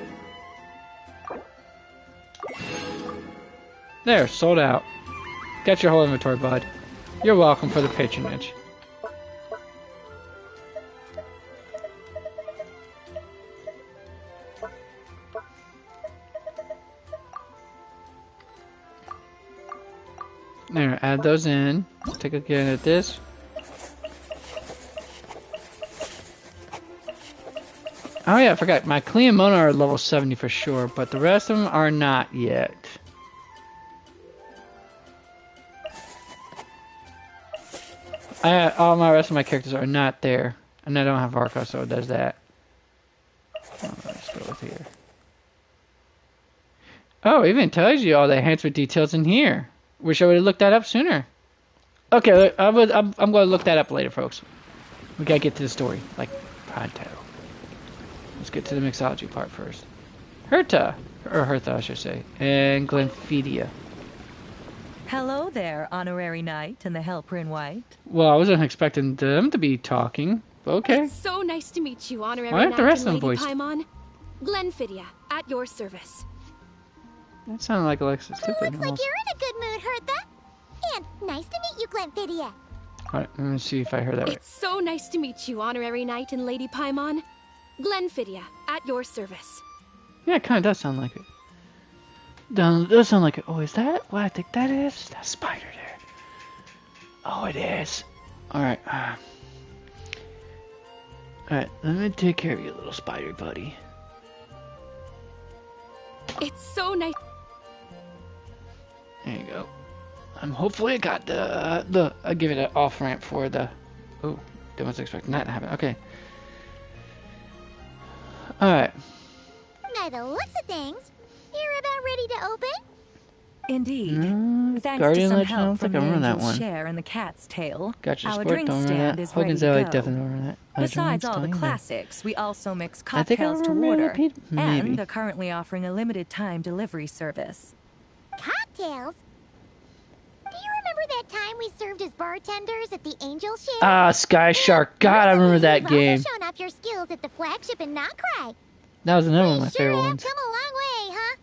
There, sold out. Got your whole inventory, bud. You're welcome for the patronage. There, add those in. Let's take a look at this. Oh yeah, I forgot. My Clea and Mona are level 70 for sure, but the rest of them are not yet. All my rest of my characters are not there. And I don't have Varka, so it does that. have here? Oh, it even tells you all the enhancement details in here. Wish I would have looked that up sooner. Okay, I'm going to look that up later, folks. We got to get to the story, like pronto. Let's get to the mixology part first. Hertha, I should say, and Glenfidia. Hello there, Honorary Knight and the Helper in White. Well, I wasn't expecting them to be talking, but okay. It's so nice to meet you, Honorary Why aren't Knight the rest and of them Lady voiced? Paimon. Glenfidia, at your service. That sounded like Alexis Tippin. Looks like you're in a good mood, Hertha. And nice to meet you, Glenfidia. Alright, let me see if I heard that right. It's so nice to meet you, Honorary Knight and Lady Paimon. Glenfidia, at your service. Yeah, it kind of does sound like it. Does sound like it. Oh, is that what I think that is? That spider there. Oh, it is. Alright. Alright, let me take care of you, little spider buddy. It's so nice. There you go. Hopefully I got I'll give it an off ramp for the. Oh, didn't was expecting that to happen. Okay. Alright. By the looks of things, you're about ready to open? Indeed. Thanks Guardian to some Legend, I don't help think from I the remember that Angel's one. Share and the Cat's Tail, Gotcha, our Sport, drink don't remember stand that. is ready Hogan's to Alley, go. definitely don't remember that. Besides all the Adrenaline, classics, we also mix I think I cocktails to remember order, Pete. Maybe. and are currently offering a limited time delivery service. Cocktails? Do you remember that time we served as bartenders at the Angel Share? Ah, Sky Shark. God, I remember that game. You've also shown off your skills at the flagship in Nocrai. That was another one of my Sure favorite have ones. come a long way, huh?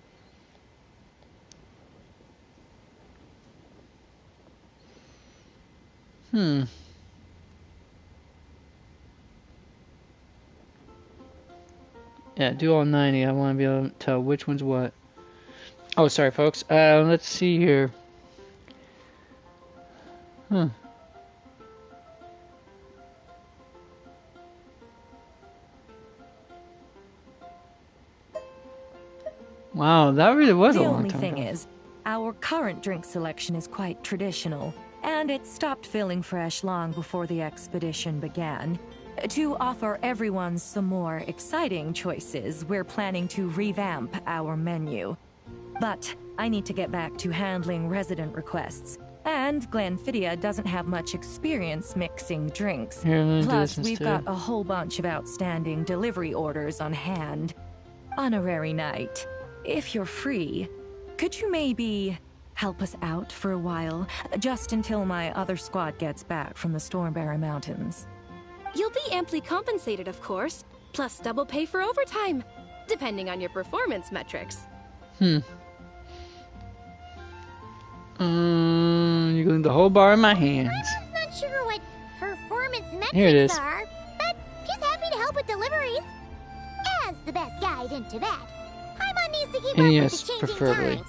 Yeah, do all 90. I want to be able to tell which one's what. Oh, sorry, folks. Let's see here. Wow, that really was a The long only time thing ago. is, our current drink selection is quite traditional, and it stopped filling fresh long before the expedition began. To offer everyone some more exciting choices, we're planning to revamp our menu. But I need to get back to handling resident requests, and Glenfidia doesn't have much experience mixing drinks. Here, let me do Plus, this we've instead. got a whole bunch of outstanding delivery orders on hand. Honorary Knight, if you're free, could you maybe help us out for a while, just until my other squad gets back from the Stormbearer Mountains? You'll be amply compensated, of course, plus double pay for overtime, depending on your performance metrics. You're going the whole bar in my hands. I'm not sure what performance Here it is. metrics are, but she's happy to help with deliveries. As the best guide into that, Paimon needs to keep up NES, with the changing preferably. times.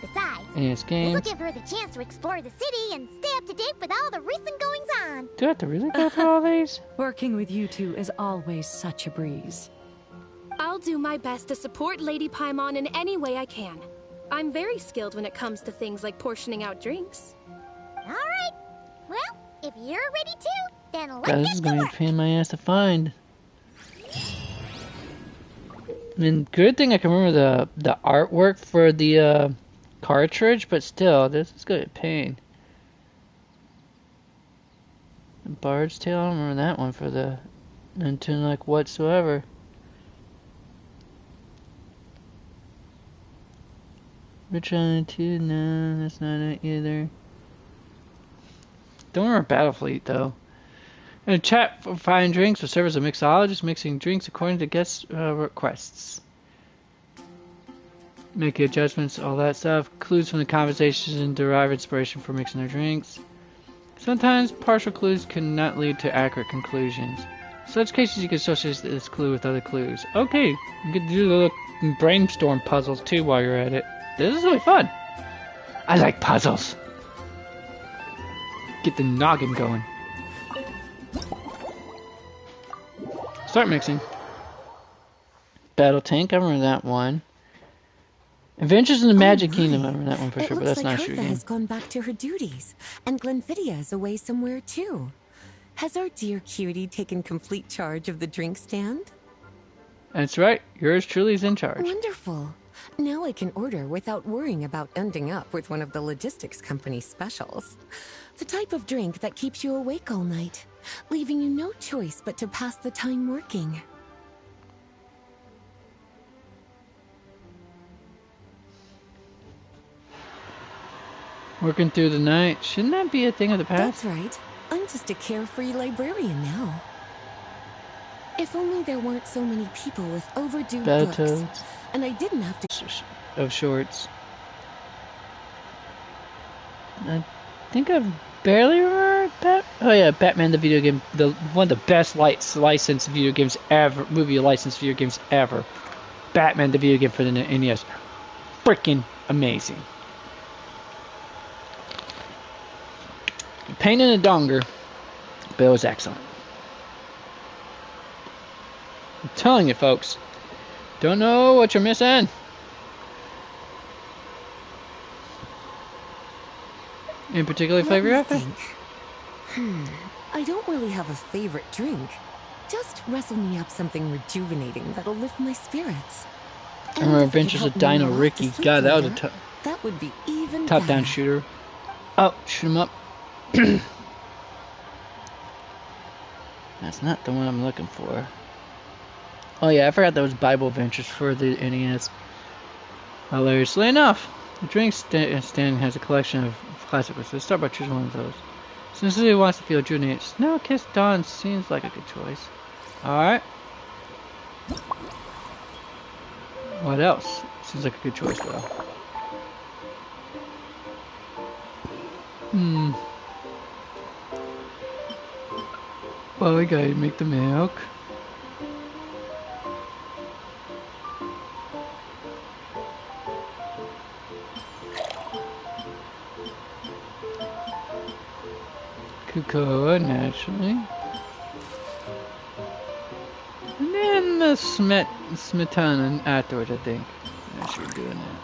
Besides, NES this will games. give her the chance to explore the city and stay up to date with all the recent goings-on. Do I have to really go through all these? Working with you two is always such a breeze. I'll do my best to support Lady Paimon in any way I can. I'm very skilled when it comes to things like portioning out drinks. All right. Well, if you're ready too, then let's God, this get is to going to be work. a pain in my ass to find. I mean, good thing I can remember the artwork for the cartridge, but still, this is going to be a pain. The Bard's Tale, I don't remember that one for the Nintendo, like, whatsoever. Rich on 2? No, that's not it either. Don't remember Battlefleet, though. In a chat for fine drinks will serve as a mixologist, mixing drinks according to guest requests. Make adjustments, all that stuff. Clues from the conversations and derive inspiration for mixing their drinks. Sometimes partial clues cannot lead to accurate conclusions. In such cases, you can associate this clue with other clues. Okay, you can do the little brainstorm puzzles too while you're at it. This is really fun. I like puzzles. Get the noggin going. Start mixing. Battle Tank, I remember that one. Adventures in the Magic Kingdom, I remember that one for It sure, but looks that's like not a Hertha shooting. has gone back to her duties, and Glenfidia is away somewhere too. Has our dear cutie taken complete charge of the drink stand? That's right. Yours truly is in charge. Wonderful. Now I can order without worrying about ending up with one of the logistics company's specials. The type of drink that keeps you awake all night, leaving you no choice but to pass the time working. Working through the night. Shouldn't that be a thing of the past? That's right. I'm just a carefree librarian now. If only there weren't so many people with overdue books, and I didn't have to... Of shorts. I think I've barely remembered Oh yeah, Batman the video game, one of the best licensed video games ever, movie licensed video games ever. Batman the video game for the NES. Freaking amazing. Pain in the donger, but it was excellent. I'm telling you, folks, don't know what you're missing. In particular flavor after? I don't really have a favorite drink. Just wrestle me up something rejuvenating that'll lift my spirits. I remember Adventures of Dino Ricky. God, that was a that would be even top-down shooter. Oh, shoot him up. That's not the one I'm looking for. Oh yeah, I forgot that was Bible Adventures for the NES. Hilariously enough, the drink stand has a collection of classics. Let's start by choosing one of those. Since he wants to feel rejuvenated, Snow Kiss Dawn seems like a good choice. Alright. What else? Seems like a good choice though. Well, we gotta make the milk. Cocoa, naturally. And then the smetana afterwards, I think. I should be doing that.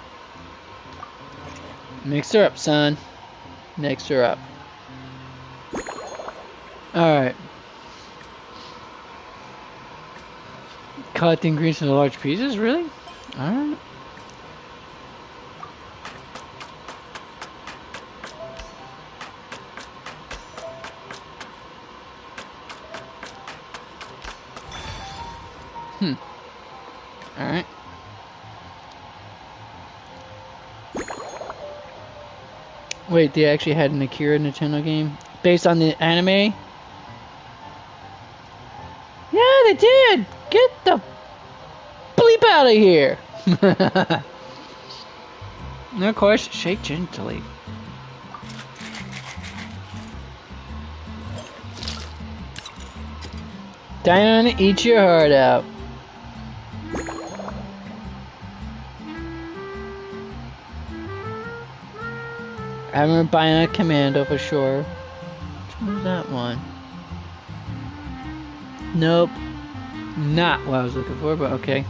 Mix her up, son. Mix her up. Alright. Cut the ingredients into large pieces? Really? Alright. Alright. Wait, they actually had an Akira Nintendo game? Based on the anime? Yeah, they did! Get the bleep out of here! No, of course, shake gently. Diana, eat your heart out. I remember buying a Commando for sure. Which one was that one? Nope. Not what I was looking for, but okay.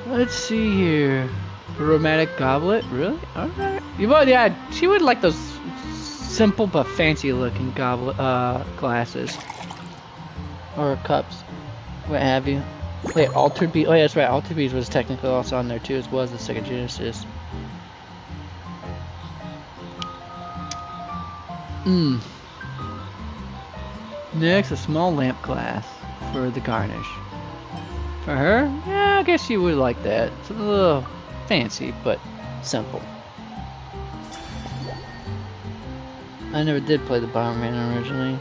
Let's see here. Aromatic goblet? Really? Alright. Yeah, she would like those simple but fancy looking goblet glasses. Or cups. What have you. Wait, Altered Beast. Oh yeah, that's right. Altered Beast was technically also on there too, as well as the Sega Genesis. Next, a small lamp glass for the garnish. For her? Yeah, I guess she would like that. It's a little fancy, but simple. I never did play the Bomberman originally.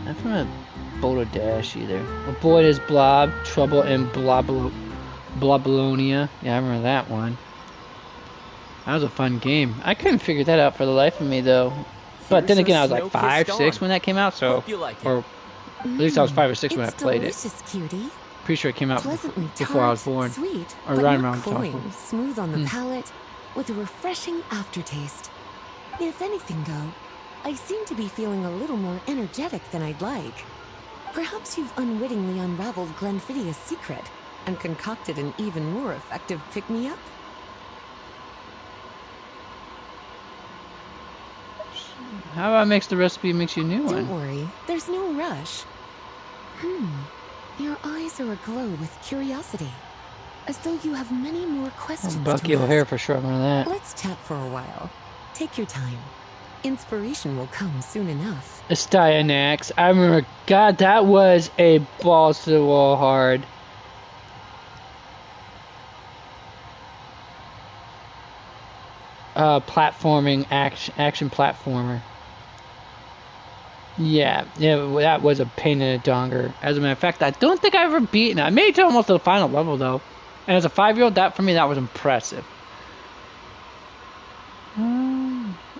I'm from a Boulder Dash either. Avoid is Blob, Trouble in Blobolonia. Yeah, I remember that one. That was a fun game. I couldn't figure that out for the life of me though. But then again, I was like 5, 6 when that came out, so or at least I was 5 or 6 when I played it. Cutie. Pretty sure it came out before I was born, sweet, or right around the time. Smooth on the palate, with a refreshing aftertaste. If anything, though, I seem to be feeling a little more energetic than I'd like. Perhaps you've unwittingly unraveled Glenfiddia's secret and concocted an even more effective pick-me-up. How about mix the recipe and mix you a new one? Don't worry, there's no rush. Your eyes are aglow with curiosity, as though you have many more questions Bucky to ask. O'Hare for sure on that. Let's chat for a while. Take your time. Inspiration will come soon enough. Styanax. I remember, God, that was a balls to the wall hard. Platforming, action platformer. Yeah, that was a pain in the donger. As a matter of fact, I don't think I ever beaten it. I made it to almost to the final level, though. And as a 5-year-old, that for me, that was impressive.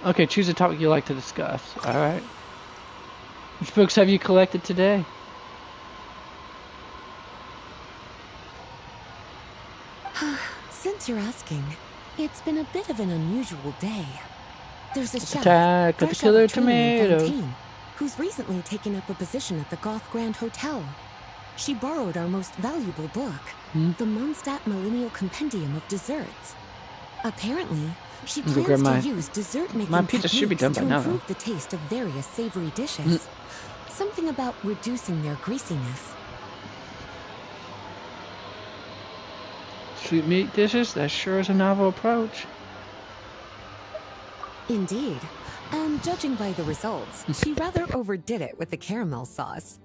Okay, choose a topic you like to discuss. Alright. Which books have you collected today? Since you're asking, it's been a bit of an unusual day. There's a chef, Attack of the fresh out Killer of training in Tomato. Fontaine, who's recently taken up a position at the Goth Grand Hotel. She borrowed our most valuable book, the Mondstadt Millennial Compendium of Desserts. Apparently, she plans to use dessert-making pizza should be done techniques by to now, improve the taste of various savory dishes. Something about reducing their greasiness. Sweet meat dishes? That sure is a novel approach. Indeed. And judging by the results, she rather overdid it with the caramel sauce.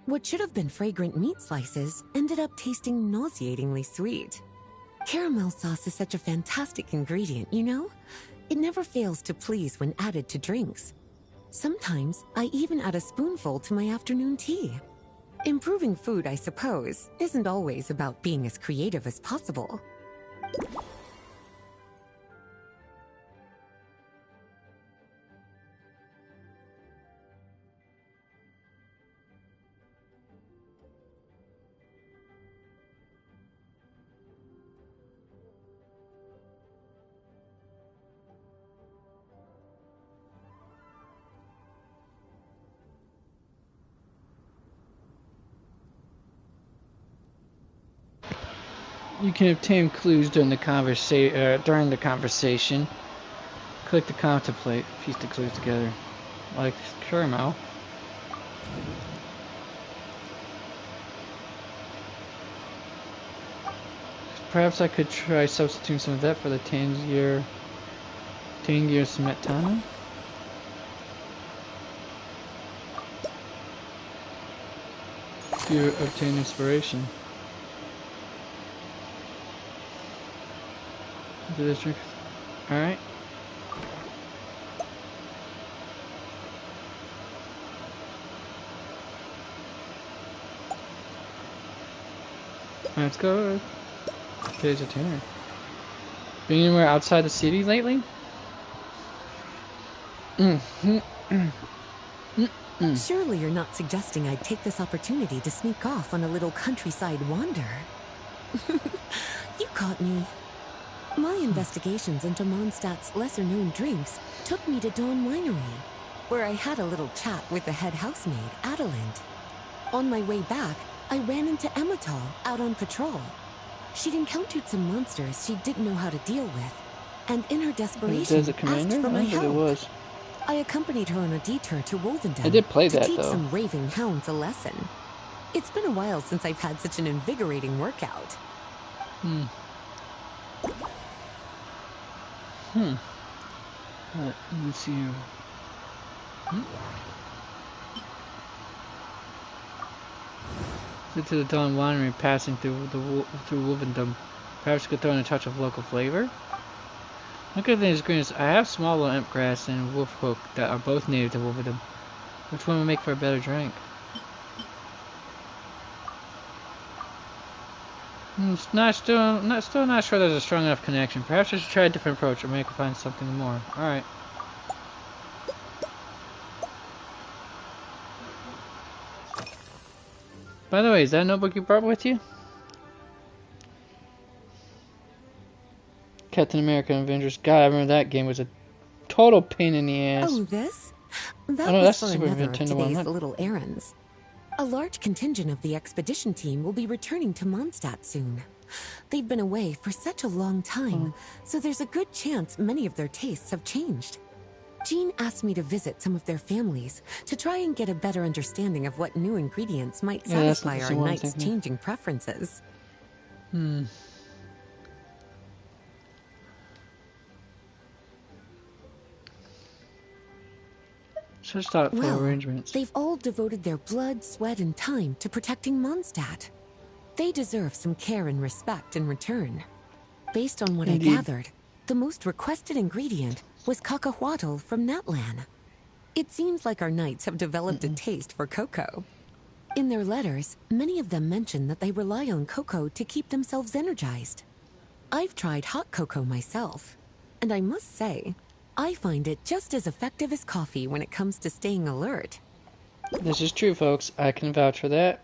What should have been fragrant meat slices ended up tasting nauseatingly sweet. Caramel sauce is such a fantastic ingredient, you know? It never fails to please when added to drinks. Sometimes I even add a spoonful to my afternoon tea. Improving food, I suppose, isn't always about being as creative as possible. You can obtain clues during the conversation. Click to contemplate. Piece the clues together. Like caramel. Perhaps I could try substituting some of that for the Tangier Smetana. To obtain inspiration. Do this drink. Alright. Let's go. Today's a dinner. Been anywhere outside the city lately? Surely you're not suggesting I'd take this opportunity to sneak off on a little countryside wander. You caught me. My investigations into Mondstadt's lesser-known drinks took me to Dawn Winery, where I had a little chat with the head housemaid, Adelind. On my way back, I ran into Emmetall out on patrol. She'd encountered some monsters she didn't know how to deal with, and in her desperation, asked for my help. I accompanied her on a detour to Wolvendom to teach some raving hounds a lesson. It's been a while since I've had such an invigorating workout. Let me see here. To the Dawn Winery, passing through Wolvendom. Perhaps you could throw in a touch of local flavor. One good thing is green is I have small little imp grass and wolf hook that are both native to Wolvendom. Which one would make for a better drink? Still not sure there's a strong enough connection. Perhaps I should try a different approach or maybe I can find something more. Alright. By the way, is that a notebook you brought with you? Captain America Avengers. God, I remember that game was a total pain in the ass. Oh, this? That was for another of today's little errands. A large contingent of the expedition team will be returning to Mondstadt soon. They've been away for such a long time, so there's a good chance many of their tastes have changed. Jean asked me to visit some of their families to try and get a better understanding of what new ingredients might satisfy our knights' changing preferences. Such thoughtful arrangements. They've all devoted their blood, sweat, and time to protecting Mondstadt. They deserve some care and respect in return. Based on what I gathered, the most requested ingredient was cacahuatl from Natlan. It seems like our knights have developed a taste for cocoa. In their letters, many of them mention that they rely on cocoa to keep themselves energized. I've tried hot cocoa myself, and I must say, I find it just as effective as coffee when it comes to staying alert. This is true, folks. I can vouch for that.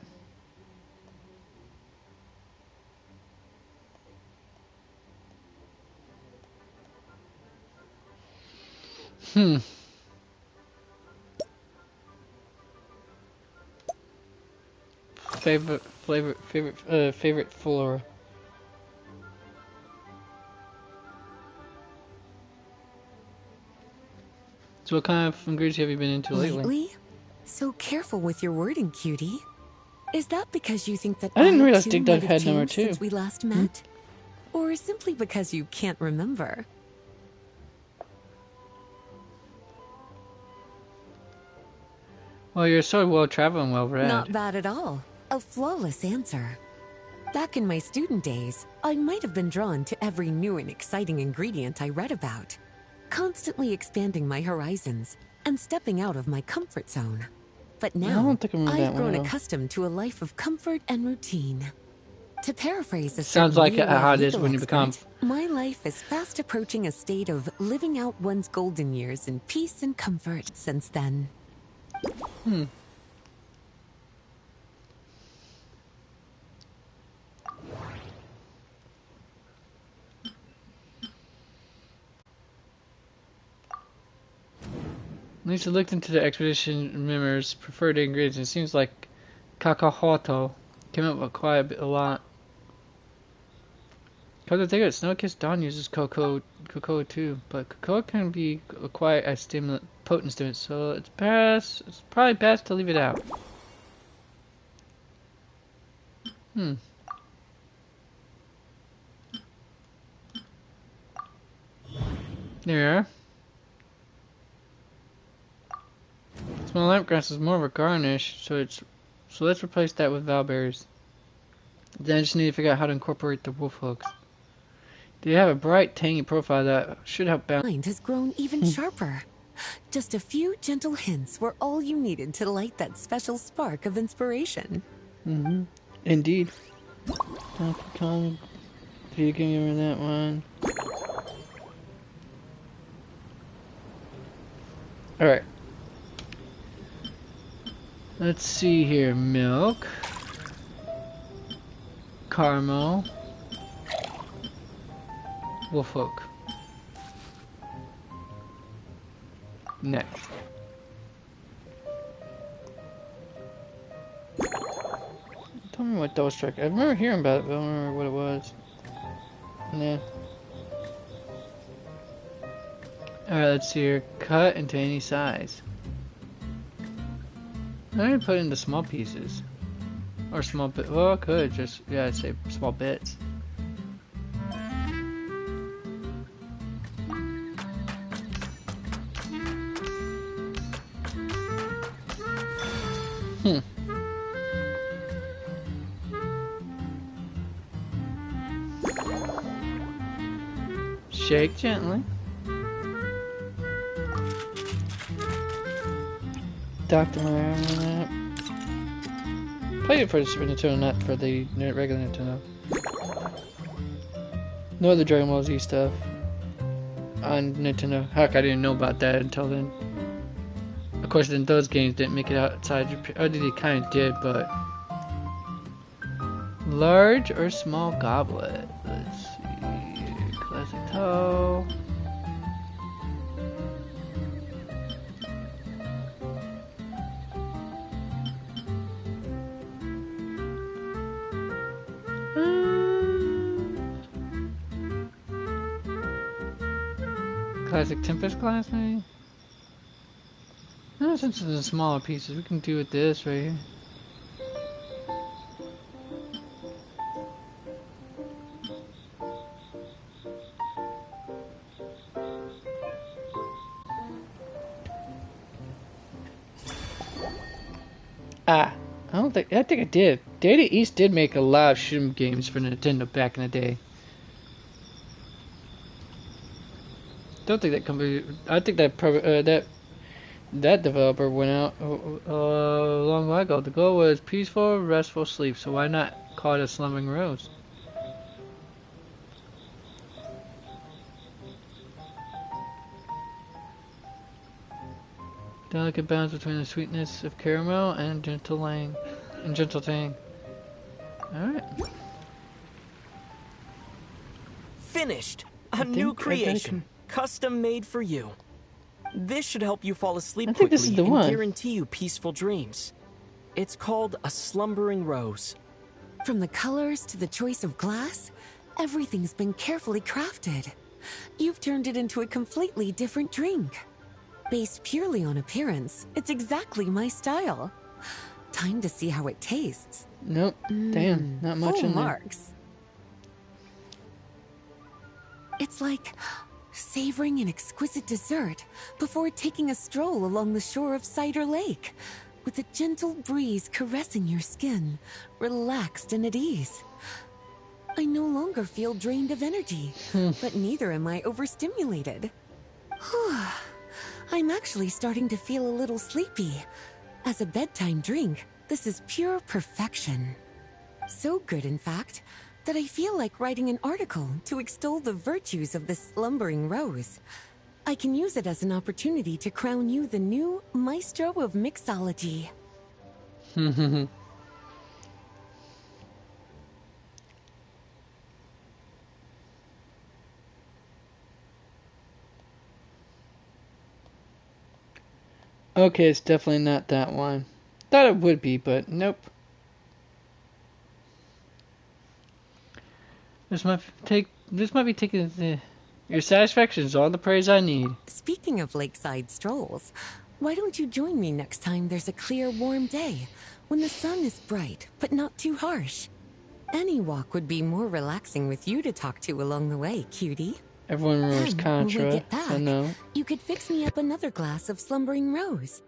Favorite flora. So what kind of ingredients have you been into lately? So careful with your wording, cutie. Is that because you think that I didn't realize too Dig might Dug have had number changed 2. since we last met? Or simply because you can't remember? Well, you're so well-traveled and well-read. Not bad at all. A flawless answer. Back in my student days, I might have been drawn to every new and exciting ingredient I read about, constantly expanding my horizons and stepping out of my comfort zone. But now, I've grown accustomed to a life of comfort and routine. To paraphrase a sounds like how it is when you become. My life is fast approaching a state of living out one's golden years in peace and comfort since then. Lisa looked into the expedition members' preferred ingredients. It seems like cacahuatl came up with quite a lot. Come to think of it, Snow-Kissed Dawn uses cocoa too, but cocoa can be quite a potent stimulant, so it's probably best to leave it out. There you are. Small lampgrass is more of a garnish, so let's replace that with valberries. Then I just need to figure out how to incorporate the wolf hooks. They have a bright, tangy profile that should help balance. Mind has grown even sharper. Just a few gentle hints were all you needed to light that special spark of inspiration. Indeed. Donkey Kong. You can give me that one. Alright. Let's see here. Milk. Caramel. Wolfhook. Next. Tell me what double strike. I remember hearing about it, but I don't remember what it was. Nah. Alright, let's see here. Cut into any size. I'm gonna put it into small pieces. Or small bit. Well, I could just, yeah, I'd say small bits. Shake gently. Dr. Meyer. Played it for the Super Nintendo, not for the regular Nintendo. No other Dragon Ball Z stuff on Nintendo. Heck, I didn't know about that until then. Of course, then those games didn't make it outside Japan. Oh, they kind of did, but large or small goblet. Let's see. Classic toe. Classic Tempest glass, maybe? Well, since it's the smaller pieces, we can do with this right here. I think I did. Data East did make a lot of shoot 'em games for Nintendo back in the day. Don't think that company. I think that that developer went out a long while ago. The goal was peaceful, restful sleep. So why not call it a slumbering rose? Delicate balance between the sweetness of caramel and gentle tang. Alright. Finished! A new creation. Custom made for you. This should help you fall asleep quickly this is the and one. guarantee you peaceful dreams. It's called a slumbering rose. From the colors to the choice of glass, everything's been carefully crafted. You've turned it into a completely different drink. Based purely on appearance, it's exactly my style. Time to see how it tastes. Nope. Damn, not much full in there. marks. It's like savoring an exquisite dessert before taking a stroll along the shore of Cider Lake, with a gentle breeze caressing your skin, relaxed and at ease. I no longer feel drained of energy, but neither am I overstimulated. I'm actually starting to feel a little sleepy. As a bedtime drink, this is pure perfection. So good, in fact, that I feel like writing an article to extol the virtues of the slumbering rose. I can use it as an opportunity to crown you the new maestro of mixology. Okay, it's definitely not that one. Thought it would be, but nope. This might be taking your satisfaction is all the praise I need. Speaking of lakeside strolls, why don't you join me next time there's a clear, warm day, when the sun is bright, but not too harsh? Any walk would be more relaxing with you to talk to along the way, cutie. Everyone remembers Then, Contra, when we get back, so no. you could fix me up another glass of slumbering rose.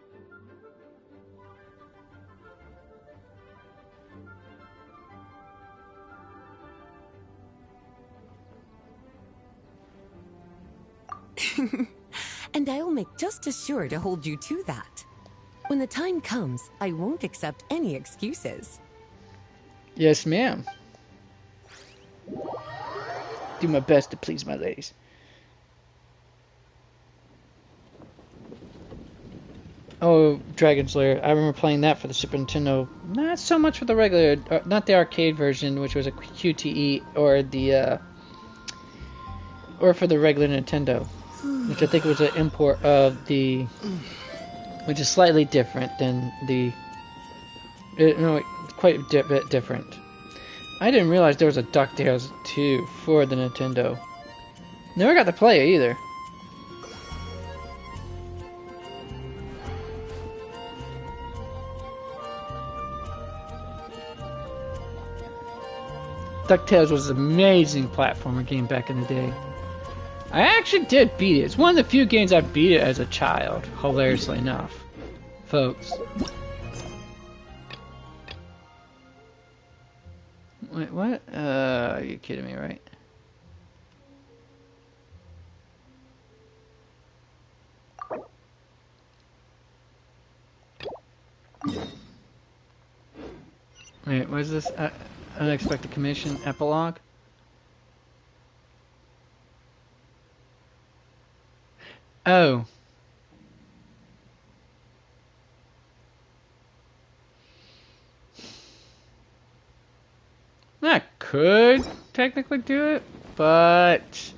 And I'll make just as sure to hold you to that. When the time comes, I won't accept any excuses. Yes, ma'am. Do my best to please my ladies. Oh, Dragon Slayer. I remember playing that for the Super Nintendo. Not so much for the regular, not the arcade version, which was a QTE, or the, or for the regular Nintendo, which I think was an import of the, which is slightly different than the, no, quite a bit different. I didn't realize there was a DuckTales 2 for the Nintendo. Never got to play it either. DuckTales was an amazing platformer game back in the day. I actually did beat it. It's one of the few games I beat it as a child, hilariously enough. Folks. Wait, what? Are you kidding me, right? Wait, what is this? Unexpected commission epilogue? Oh. I could technically do it, but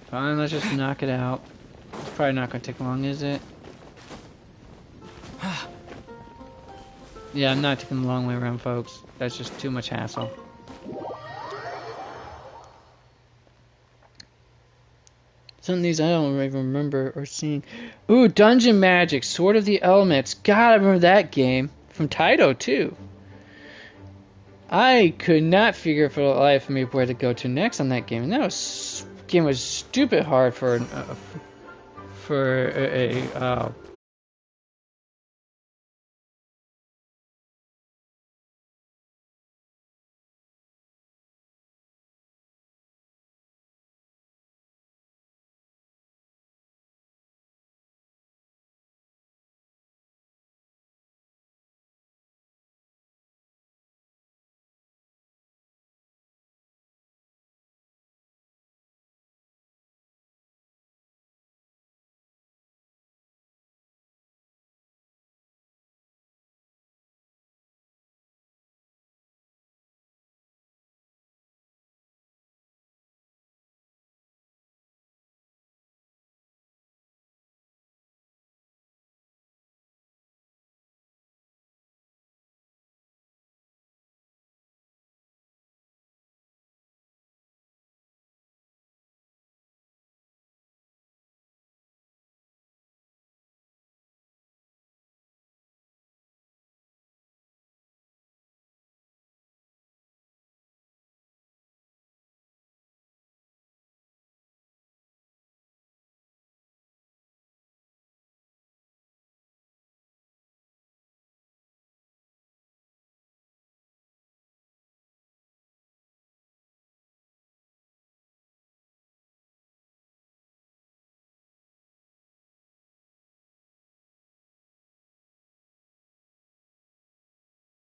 fine, let's just knock it out. It's probably not gonna take long, is it? Yeah, I'm not taking the long way around, folks. That's just too much hassle. Some of these I don't even remember or seeing. Ooh, Dungeon Magic, Sword of the Elements. God, I remember that game. From Taito, too. I could not figure for the life of me where to go to next on that game. And that game was stupid hard for a